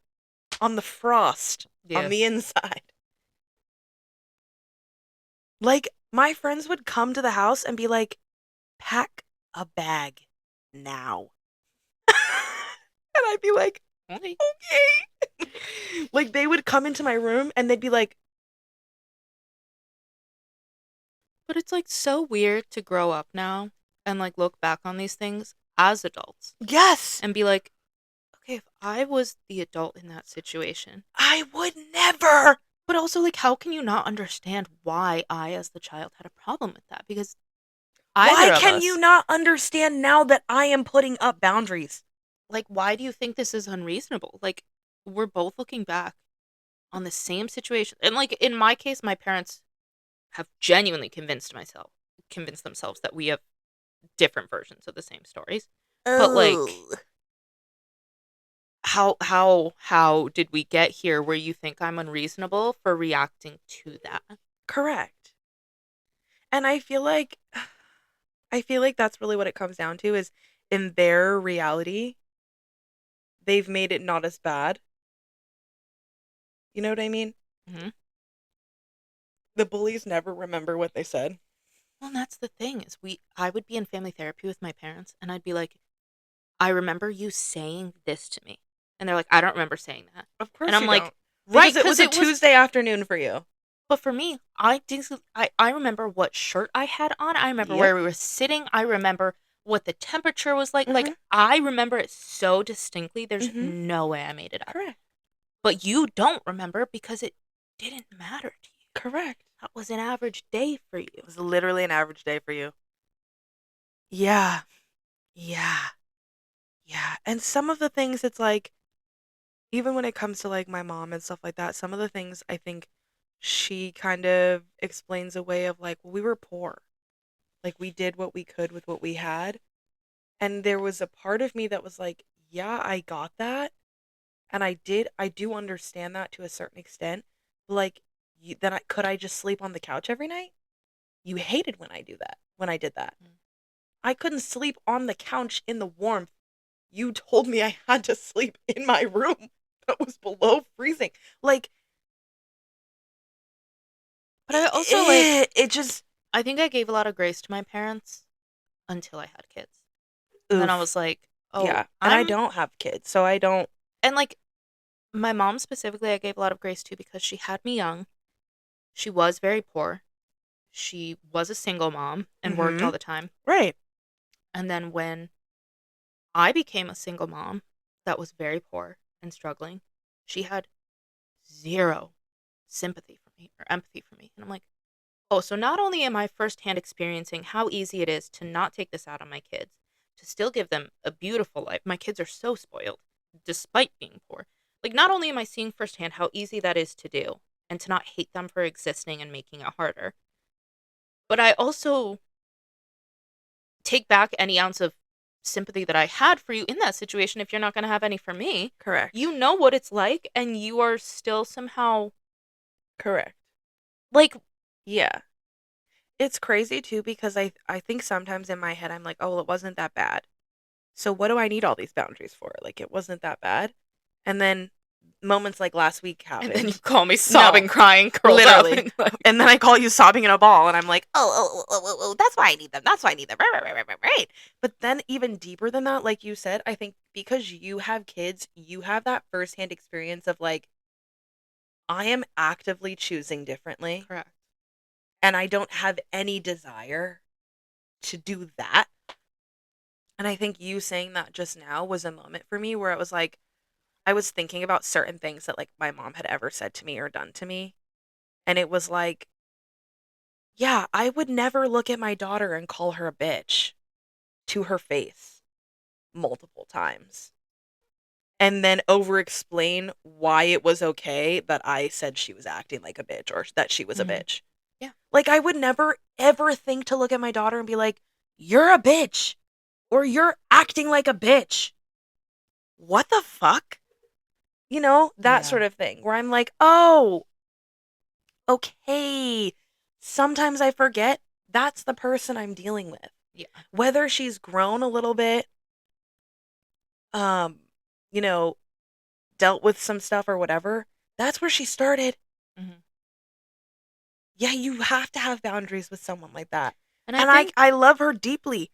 [SPEAKER 2] on the frost on
[SPEAKER 1] Yeah.
[SPEAKER 2] the inside. Like, my friends would come to the house and be like, pack a bag now. And I'd be like,
[SPEAKER 1] Okay.
[SPEAKER 2] okay. Like, they would come into my room and they'd be like,
[SPEAKER 1] But it's like so weird to grow up now and like look back on these things as adults
[SPEAKER 2] yes,
[SPEAKER 1] and be like, okay, if I was the adult in that situation,
[SPEAKER 2] I would never.
[SPEAKER 1] but also like, how can you not understand why I, as the child, had a problem with that? Because
[SPEAKER 2] Why
[SPEAKER 1] either of
[SPEAKER 2] can you
[SPEAKER 1] us,
[SPEAKER 2] not understand now that I am putting up boundaries?
[SPEAKER 1] like, why do you think this is unreasonable? Like, we're both looking back on the same situation. And like, in my case, my parents have genuinely convinced themselves that we have different versions of the same stories. But like,
[SPEAKER 2] Oh,
[SPEAKER 1] how did we get here where you think I'm unreasonable for reacting to that?
[SPEAKER 2] correct. And I feel like that's really what it comes down to is in their reality, they've made it not as bad. You know what I mean?
[SPEAKER 1] Hmm.
[SPEAKER 2] The bullies never remember what they said.
[SPEAKER 1] Well, and that's the thing is I would be in family therapy with my parents and I'd be like, I remember you saying this to me. And they're like, I don't remember saying that.
[SPEAKER 2] Of
[SPEAKER 1] And
[SPEAKER 2] course
[SPEAKER 1] I'm
[SPEAKER 2] you
[SPEAKER 1] like,
[SPEAKER 2] don't.
[SPEAKER 1] right,
[SPEAKER 2] Because it
[SPEAKER 1] because
[SPEAKER 2] was a
[SPEAKER 1] it was,
[SPEAKER 2] Tuesday afternoon for you.
[SPEAKER 1] but for me, I remember what shirt I had on. I remember
[SPEAKER 2] Yep.
[SPEAKER 1] where we were sitting. I remember what the temperature was like. Like,
[SPEAKER 2] Mhm.
[SPEAKER 1] I remember it so distinctly. There's
[SPEAKER 2] Mhm.
[SPEAKER 1] no way I made it up.
[SPEAKER 2] Correct.
[SPEAKER 1] But you don't remember because it didn't matter to you.
[SPEAKER 2] Correct.
[SPEAKER 1] That was an average day for
[SPEAKER 2] It
[SPEAKER 1] you.
[SPEAKER 2] was literally an average day for you. Yeah. Yeah. Yeah. And some of the things it's like even when it comes to like my mom and stuff like that, some of the things I think she kind of explains a way of like, well, we were poor. Like we did what we could with what we had. And there was a part of me that was like, yeah, I got that. And I do understand that to a certain extent. But like, could I just sleep on the couch every night? You hated when I did that.
[SPEAKER 1] Mm.
[SPEAKER 2] I couldn't sleep on the couch in the warmth. You told me I had to sleep in my room that was below freezing. Like,
[SPEAKER 1] But I also like,
[SPEAKER 2] it just,
[SPEAKER 1] I think I gave a lot of grace to my parents until I had kids. And then I
[SPEAKER 2] oof.
[SPEAKER 1] was like, oh,
[SPEAKER 2] Yeah. And I don't have kids, so I don't.
[SPEAKER 1] and like my mom specifically, I gave a lot of grace to because she had me young. She was very poor. she was a single mom and worked
[SPEAKER 2] Mm-hmm.
[SPEAKER 1] all the time.
[SPEAKER 2] Right.
[SPEAKER 1] And then when I became a single mom that was very poor and struggling, she had zero sympathy for me or empathy for me. And I'm like, oh, so not only am I firsthand experiencing how easy it is to not take this out on my kids, to still give them a beautiful life. My kids are so spoiled despite being poor. Like, not only am I seeing firsthand how easy that is to do and to not hate them for existing and making it harder, but I also take back any ounce of sympathy that I had for you in that situation if you're not going to have any for me. You
[SPEAKER 2] Correct.
[SPEAKER 1] know what it's like, and you are still somehow
[SPEAKER 2] Correct.
[SPEAKER 1] like,
[SPEAKER 2] Yeah. It's crazy too because I think sometimes in my head I'm like, "Oh, well, it wasn't that bad. So what do I need all these boundaries for? Like it wasn't that bad." And then moments like last week
[SPEAKER 1] and then you
[SPEAKER 2] happened.
[SPEAKER 1] call me
[SPEAKER 2] No,
[SPEAKER 1] sobbing, crying, curled up,
[SPEAKER 2] literally.
[SPEAKER 1] and like,
[SPEAKER 2] And then I call you sobbing in a ball and I'm like, "Oh, that's why I need them. That's why I need them." Right. But then even deeper than that, like you said, I think because you have kids, you have that firsthand experience of like I am actively choosing differently
[SPEAKER 1] correct.
[SPEAKER 2] and I don't have any desire to do that. And I think you saying that just now was a moment for me where it was like I was thinking about certain things that like my mom had ever said to me or done to me. And it was like, yeah, I would never look at my daughter and call her a bitch to her face multiple times. And then over explain why it was okay that I said she was acting like a bitch or that she was a
[SPEAKER 1] Hmm.
[SPEAKER 2] bitch.
[SPEAKER 1] Yeah.
[SPEAKER 2] Like I would never ever think to look at my daughter and be like, "You're a bitch," or "You're acting like a bitch." What the fuck? That
[SPEAKER 1] Yeah.
[SPEAKER 2] sort of thing where I'm like, "Oh, okay." Sometimes I forget that's the person I'm dealing with.
[SPEAKER 1] Yeah.
[SPEAKER 2] Whether she's grown a little bit, um, you know, dealt with some stuff or whatever, that's where she started.
[SPEAKER 1] Hmm.
[SPEAKER 2] Yeah, you have to have boundaries with someone like that.
[SPEAKER 1] And I
[SPEAKER 2] And I
[SPEAKER 1] think
[SPEAKER 2] I love her deeply.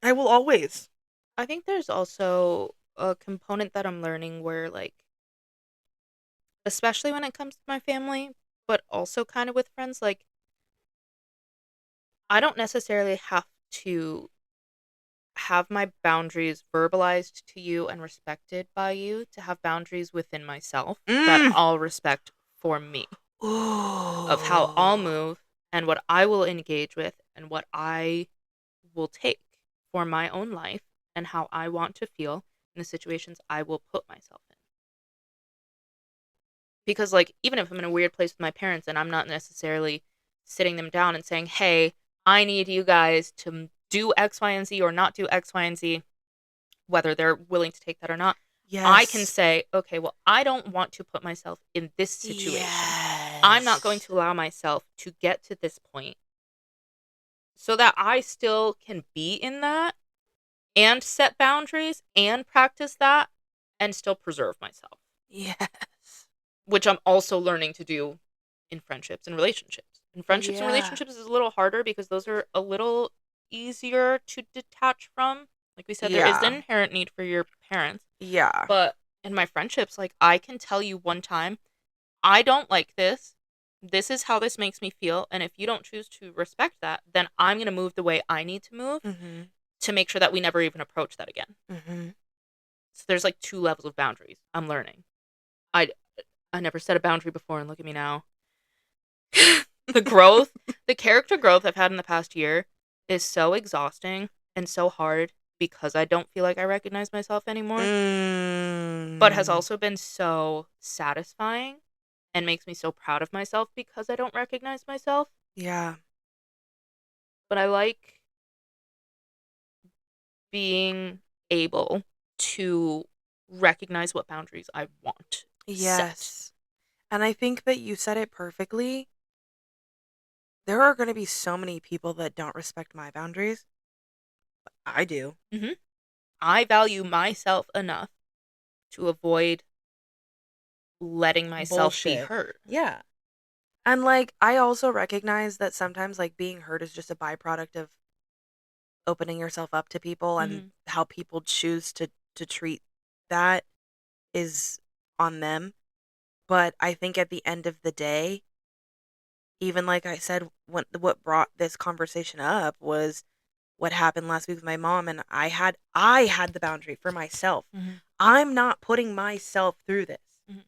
[SPEAKER 2] I will always.
[SPEAKER 1] I think there's also a component that I'm learning where, like, especially when it comes to my family, but also kind of with friends, like, I don't necessarily have to have my boundaries verbalized to you and respected by you to have boundaries within myself that
[SPEAKER 2] Mm.
[SPEAKER 1] I'll respect for me, of how I'll
[SPEAKER 2] Ooh.
[SPEAKER 1] move and what I will engage with and what I will take for my own life and how I want to feel in the situations I will put myself in. Because, like, even if I'm in a weird place with my parents and I'm not necessarily sitting them down and saying, hey, I need you guys to do X, Y, and Z or not do X, Y, and Z, whether they're willing to take that or not, I can
[SPEAKER 2] Yes.
[SPEAKER 1] say, okay, well, I don't want to put myself in this situation. I'm not going
[SPEAKER 2] Yes.
[SPEAKER 1] to allow myself to get to this point so that I still can be in that and set boundaries and practice that and still preserve myself,
[SPEAKER 2] Yes.
[SPEAKER 1] which I'm also learning to do in friendships and relationships. In friendships and
[SPEAKER 2] Yeah.
[SPEAKER 1] relationships is a little harder because those are a little easier to detach from. Like we said, there is an
[SPEAKER 2] Yeah.
[SPEAKER 1] inherent need for your parents.
[SPEAKER 2] Yeah.
[SPEAKER 1] But in my friendships, like, I can tell you one time, I don't like this. This is how this makes me feel. And if you don't choose to respect that, then I'm going to move the way I need to move
[SPEAKER 2] Mhm.
[SPEAKER 1] to make sure that we never even approach that again.
[SPEAKER 2] Mhm.
[SPEAKER 1] So there's like two levels of boundaries. I'm learning. I, I never set a boundary before, and look at me now. The growth, the character growth I've had in the past year is so exhausting and so hard because I don't feel like I recognize myself anymore, but has
[SPEAKER 2] Mm.
[SPEAKER 1] also been so satisfying and makes me so proud of myself because I don't recognize myself.
[SPEAKER 2] Yeah.
[SPEAKER 1] But I like being able to recognize what boundaries I want set.
[SPEAKER 2] Yes. And I think that you said it perfectly. There are going to be so many people that don't respect my boundaries. I do.
[SPEAKER 1] Hmm. I value myself enough to avoid letting myself be
[SPEAKER 2] Bullshit.
[SPEAKER 1] hurt.
[SPEAKER 2] Yeah. And like I also recognize that sometimes like being hurt is just a byproduct of opening yourself up to people and
[SPEAKER 1] Hmm.
[SPEAKER 2] how people choose to treat that is on them. But I think at the end of the day, even like I said, what brought this conversation up was what happened last week with my mom, and I had the boundary for myself.
[SPEAKER 1] Mm-hmm.
[SPEAKER 2] I'm not putting myself through this.
[SPEAKER 1] Mm-hmm.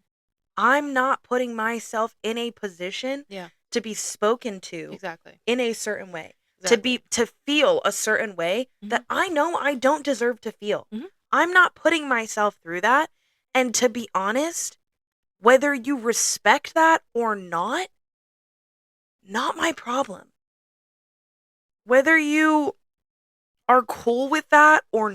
[SPEAKER 2] I'm not putting myself in a position
[SPEAKER 1] Yeah.
[SPEAKER 2] to be spoken to
[SPEAKER 1] Exactly.
[SPEAKER 2] in a certain way,
[SPEAKER 1] Exactly.
[SPEAKER 2] to feel a certain way
[SPEAKER 1] Mm-hmm.
[SPEAKER 2] that I know I don't deserve to feel.
[SPEAKER 1] Mm-hmm.
[SPEAKER 2] I'm not putting myself through that. And to be honest, whether you respect that or not my problem. Whether you are cool with that or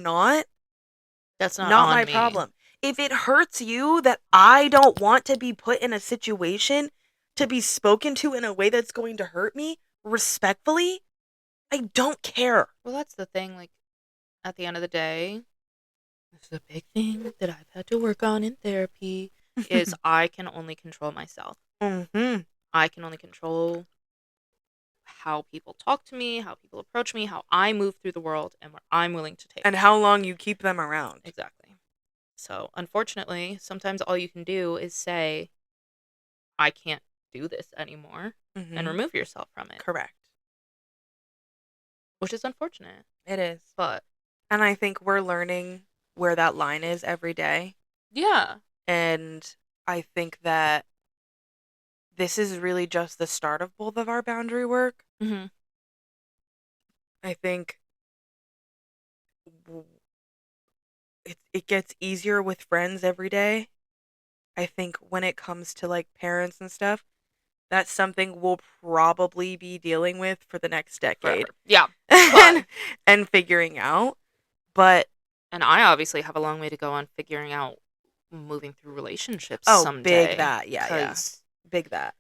[SPEAKER 1] That's not
[SPEAKER 2] not my
[SPEAKER 1] on me.
[SPEAKER 2] problem. If it hurts you that I don't want to be put in a situation to be spoken to in a way that's going to hurt me respectfully, I don't care.
[SPEAKER 1] Well, that's the thing. Like, at the end of the day, this is a big thing that I've had to work on in therapy. Is I can only control myself.
[SPEAKER 2] Mm-hmm.
[SPEAKER 1] I can only control how people talk to me, how people approach me, how I move through the world, and where I'm willing to take
[SPEAKER 2] And
[SPEAKER 1] them.
[SPEAKER 2] how long you keep them around.
[SPEAKER 1] Exactly. So, unfortunately, sometimes all you can do is say, I can't do this anymore, and
[SPEAKER 2] Mm-hmm.
[SPEAKER 1] remove yourself from it,
[SPEAKER 2] Correct.
[SPEAKER 1] which is unfortunate.
[SPEAKER 2] It is.
[SPEAKER 1] But,
[SPEAKER 2] And I think we're learning where that line is every day.
[SPEAKER 1] yeah.
[SPEAKER 2] And I think that this is really just the start of both of our boundary work.
[SPEAKER 1] Mm-hmm.
[SPEAKER 2] I think it gets easier with friends every day. I think when it comes to like parents and stuff, that's something we'll probably be dealing with for the next decade
[SPEAKER 1] Forever. Yeah.
[SPEAKER 2] and,
[SPEAKER 1] But,
[SPEAKER 2] and figuring out. But
[SPEAKER 1] and I obviously have a long way to go on figuring out moving through relationships
[SPEAKER 2] oh, big
[SPEAKER 1] someday.
[SPEAKER 2] that. Yeah.
[SPEAKER 1] Because,
[SPEAKER 2] Big that.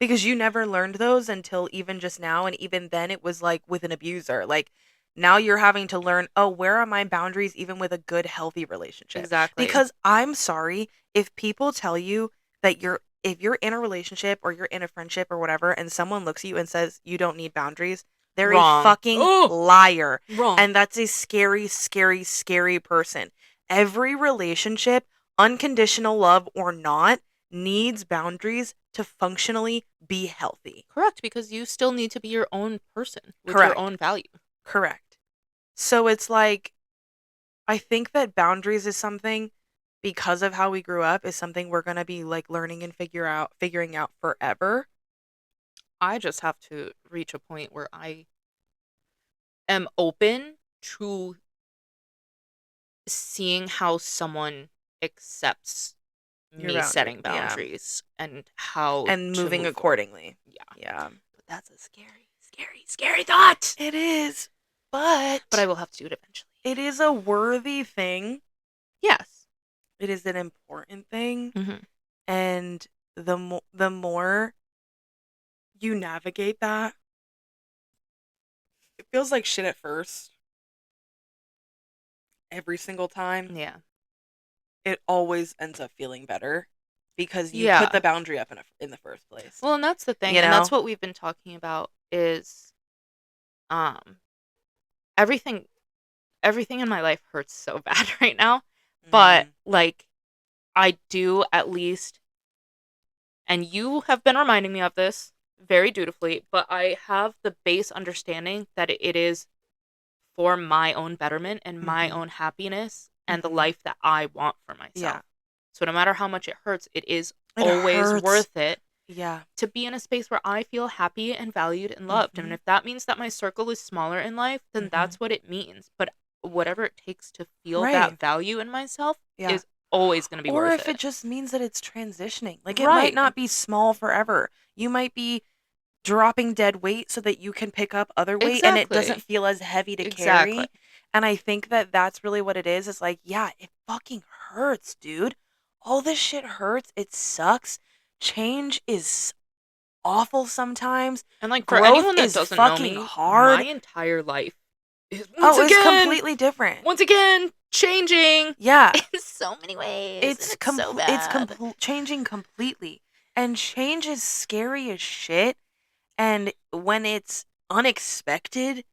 [SPEAKER 2] Because you never learned those until even just now, and even then it was like with an abuser. Like now you're having to learn, oh, where are my boundaries even with a good healthy relationship?
[SPEAKER 1] exactly.
[SPEAKER 2] Because I'm sorry if people tell you that if you're in a relationship or you're in a friendship or whatever and someone looks at you and says you don't need boundaries, they're a
[SPEAKER 1] Wrong.
[SPEAKER 2] fucking
[SPEAKER 1] Oh,
[SPEAKER 2] liar.
[SPEAKER 1] wrong.
[SPEAKER 2] And that's a scary, scary, scary person. Every relationship, unconditional love or not, needs boundaries to functionally be healthy.
[SPEAKER 1] Correct, because you still need to be your own person with your
[SPEAKER 2] Correct.
[SPEAKER 1] own value.
[SPEAKER 2] Correct. So it's like, I think that boundaries is something, because of how we grew up, is something we're going to be like learning and figuring out forever.
[SPEAKER 1] I just have to reach a point where I am open to seeing how someone accepts
[SPEAKER 2] Your
[SPEAKER 1] me
[SPEAKER 2] boundary.
[SPEAKER 1] setting
[SPEAKER 2] Yeah.
[SPEAKER 1] boundaries and how
[SPEAKER 2] And
[SPEAKER 1] to
[SPEAKER 2] moving
[SPEAKER 1] move forward.
[SPEAKER 2] accordingly.
[SPEAKER 1] Yeah.
[SPEAKER 2] Yeah.
[SPEAKER 1] But that's a scary, scary, scary thought.
[SPEAKER 2] It is.
[SPEAKER 1] But I
[SPEAKER 2] But
[SPEAKER 1] will have to do it eventually.
[SPEAKER 2] it is a worthy thing.
[SPEAKER 1] Yes.
[SPEAKER 2] It is an important thing.
[SPEAKER 1] Mm-hmm.
[SPEAKER 2] And the more you navigate that, it feels like shit at first. Every single time,
[SPEAKER 1] Yeah.
[SPEAKER 2] it always ends up feeling better because you put the
[SPEAKER 1] Yeah.
[SPEAKER 2] boundary up in the first place.
[SPEAKER 1] Well, and that's the thing,
[SPEAKER 2] You
[SPEAKER 1] and that's
[SPEAKER 2] know?
[SPEAKER 1] what we've been talking about is um everything everything in my life hurts so bad right now. But
[SPEAKER 2] Mm,
[SPEAKER 1] like I do at least, and you have been reminding me of this very dutifully, but I have the base understanding that it is for my own betterment and my
[SPEAKER 2] mhm.
[SPEAKER 1] own happiness and the
[SPEAKER 2] Mhm.
[SPEAKER 1] life that I want for
[SPEAKER 2] Yeah.
[SPEAKER 1] myself. So no matter how much it hurts, it is
[SPEAKER 2] It
[SPEAKER 1] always
[SPEAKER 2] hurts.
[SPEAKER 1] worth it
[SPEAKER 2] Yeah.
[SPEAKER 1] to be in a space where I feel happy and valued and loved. And
[SPEAKER 2] Mhm.
[SPEAKER 1] if that means that my circle is smaller in life, then
[SPEAKER 2] Mhm.
[SPEAKER 1] that's what it means. But whatever it takes to feel
[SPEAKER 2] Right.
[SPEAKER 1] that value in myself
[SPEAKER 2] Yeah.
[SPEAKER 1] is always going to be
[SPEAKER 2] Or
[SPEAKER 1] worth
[SPEAKER 2] if it
[SPEAKER 1] it.
[SPEAKER 2] just means that it's transitioning. Like it might
[SPEAKER 1] Right.
[SPEAKER 2] not be small forever. You might be dropping dead weight so that you can pick up other weight and it doesn't
[SPEAKER 1] Exactly.
[SPEAKER 2] feel as heavy to
[SPEAKER 1] Exactly.
[SPEAKER 2] carry. And I think that that's really what it is. It's like, yeah, it fucking hurts, dude. All this shit hurts. It sucks. Change is awful sometimes.
[SPEAKER 1] And like for
[SPEAKER 2] Growth
[SPEAKER 1] anyone that
[SPEAKER 2] is
[SPEAKER 1] doesn't know
[SPEAKER 2] fucking
[SPEAKER 1] me, my
[SPEAKER 2] hard.
[SPEAKER 1] entire life is
[SPEAKER 2] Oh, it's completely different.
[SPEAKER 1] changing
[SPEAKER 2] Yeah.
[SPEAKER 1] in so many ways, and it's so bad.
[SPEAKER 2] Changing completely. And change is scary as shit. And when it's unexpected,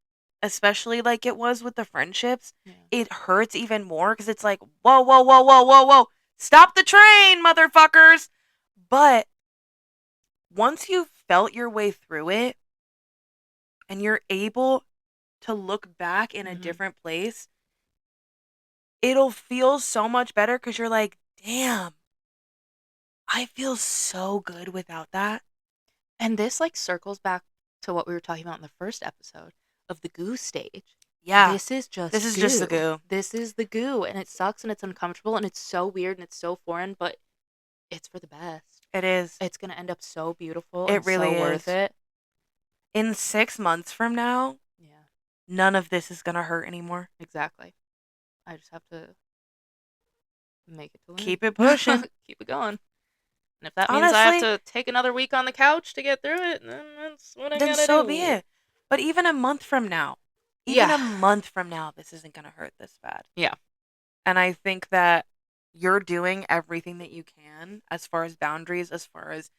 [SPEAKER 2] especially like it was with the friendships,
[SPEAKER 1] Yeah.
[SPEAKER 2] it hurts even more because it's like, whoa, whoa, whoa, whoa, whoa, whoa. Stop the train, motherfuckers. But once you've felt your way through it and you're able to look back in a different place, it'll feel so much better because you're like, damn, I feel so good without that.
[SPEAKER 1] And this like circles back to what we were talking about in the first episode of the goo stage.
[SPEAKER 2] Yeah.
[SPEAKER 1] This is just
[SPEAKER 2] the goo.
[SPEAKER 1] This is the goo, and it sucks and it's uncomfortable and it's so weird and it's so foreign, but it's for the best.
[SPEAKER 2] It is.
[SPEAKER 1] It's gonna end up so beautiful.
[SPEAKER 2] It
[SPEAKER 1] and
[SPEAKER 2] really
[SPEAKER 1] so worth
[SPEAKER 2] is.
[SPEAKER 1] it.
[SPEAKER 2] In 6 months from now,
[SPEAKER 1] Yeah,
[SPEAKER 2] none of this is gonna hurt anymore.
[SPEAKER 1] exactly. I just have to make it to
[SPEAKER 2] Keep it pushing.
[SPEAKER 1] Keep it going. And if that means I have
[SPEAKER 2] Honestly,
[SPEAKER 1] to take another week on the couch to get through it, then that's what I
[SPEAKER 2] then
[SPEAKER 1] gotta
[SPEAKER 2] so
[SPEAKER 1] do.
[SPEAKER 2] be it. But even a month from now, this isn't gonna hurt this bad.
[SPEAKER 1] Yeah.
[SPEAKER 2] And I think that you're doing everything that you can as far as boundaries, as far as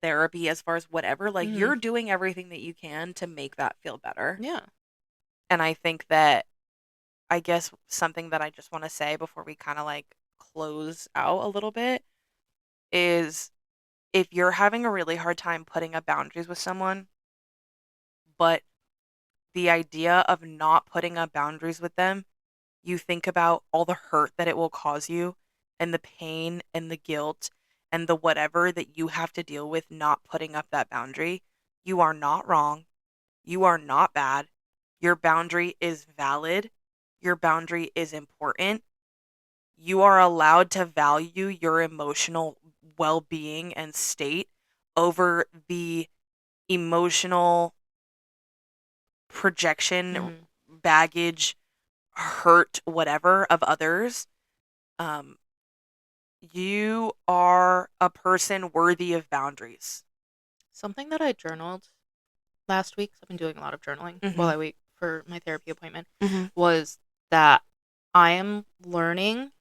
[SPEAKER 2] therapy, as far as whatever. Like, you're doing everything that you can to make that feel better.
[SPEAKER 1] Yeah.
[SPEAKER 2] And I think that, I guess, something that I just want to say before we kind of like close out a little bit is, if you're having a really hard time putting up boundaries with someone, but the idea of not putting up boundaries with them, you think about all the hurt that it will cause you and the pain and the guilt and the whatever that you have to deal with not putting up that boundary. You are not wrong. You are not bad. Your boundary is valid. Your boundary is important. You are allowed to value your emotional well-being and state over the emotional projection, baggage, hurt, whatever of others. You are a person worthy of boundaries.
[SPEAKER 1] Something that I journaled last week, 'cause I've been doing a lot of journaling while I wait for my therapy appointment, was that I am learning,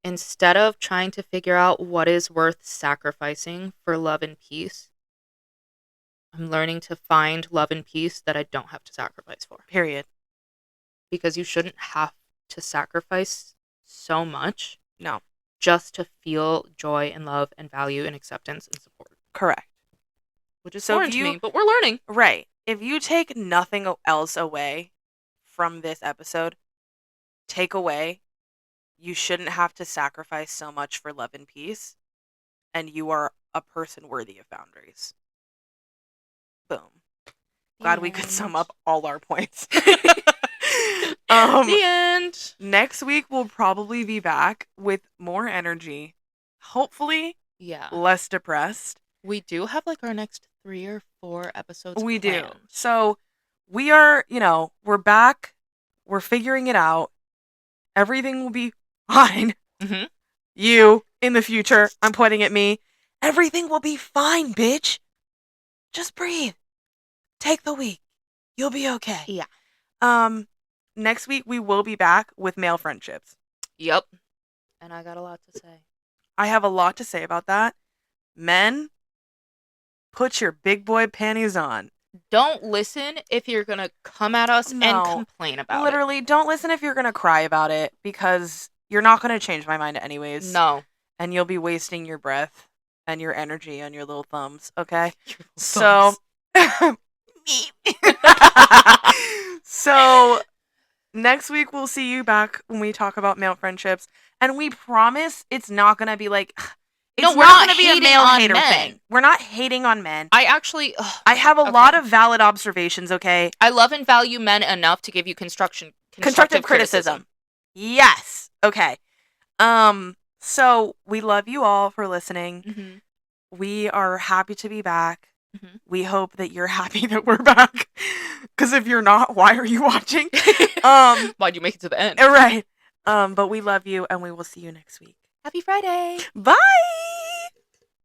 [SPEAKER 1] instead of trying to figure out what is worth sacrificing for love and peace, I'm learning to find love and peace that I don't have to sacrifice for.
[SPEAKER 2] Period.
[SPEAKER 1] Because you shouldn't have to sacrifice so much.
[SPEAKER 2] No.
[SPEAKER 1] Just to feel joy and love and value and acceptance and support.
[SPEAKER 2] Correct.
[SPEAKER 1] Which is foreign to me, but we're learning.
[SPEAKER 2] Right. If you take nothing else away from this episode, take away, you shouldn't have to sacrifice so much for love and peace, and you are a person worthy of boundaries. Boom. Glad we could sum up all our points.
[SPEAKER 1] The end.
[SPEAKER 2] Next week we'll probably be back with more energy. Hopefully, less depressed.
[SPEAKER 1] We do have like our next 3 or 4 episodes.
[SPEAKER 2] We
[SPEAKER 1] planned.
[SPEAKER 2] do. So we are, we're back. We're figuring it out. Everything will be fine. You, in the future, I'm pointing at me. Everything will be fine, bitch. Just breathe. Take the week. You'll be okay.
[SPEAKER 1] Yeah.
[SPEAKER 2] Next week we will be back with male friendships.
[SPEAKER 1] Yep. And I got a lot to say.
[SPEAKER 2] I have a lot to say about that. Men, put your big boy panties on.
[SPEAKER 1] Don't listen if you're going to come at us and complain about it.
[SPEAKER 2] Literally, don't listen if you're going to cry about it, because you're not going to change my mind anyways.
[SPEAKER 1] No.
[SPEAKER 2] And you'll be wasting your breath and your energy on your little thumbs, okay?
[SPEAKER 1] Thumbs.
[SPEAKER 2] So next week we'll see you back when we talk about male friendships, and we promise it's not going to be like, it's not going to be a male hater thing. We're not hating on men.
[SPEAKER 1] I actually...
[SPEAKER 2] I have a lot of valid observations, okay?
[SPEAKER 1] I love and value men enough to give you constructive criticism.
[SPEAKER 2] Yes. Okay. So we love you all for listening. We are happy to be back. We hope that you're happy that we're back. Because if you're not, why are you watching?
[SPEAKER 1] Why'd you make it to the end?
[SPEAKER 2] Right. But we love you, and we will see you next week.
[SPEAKER 1] Happy Friday.
[SPEAKER 2] Bye.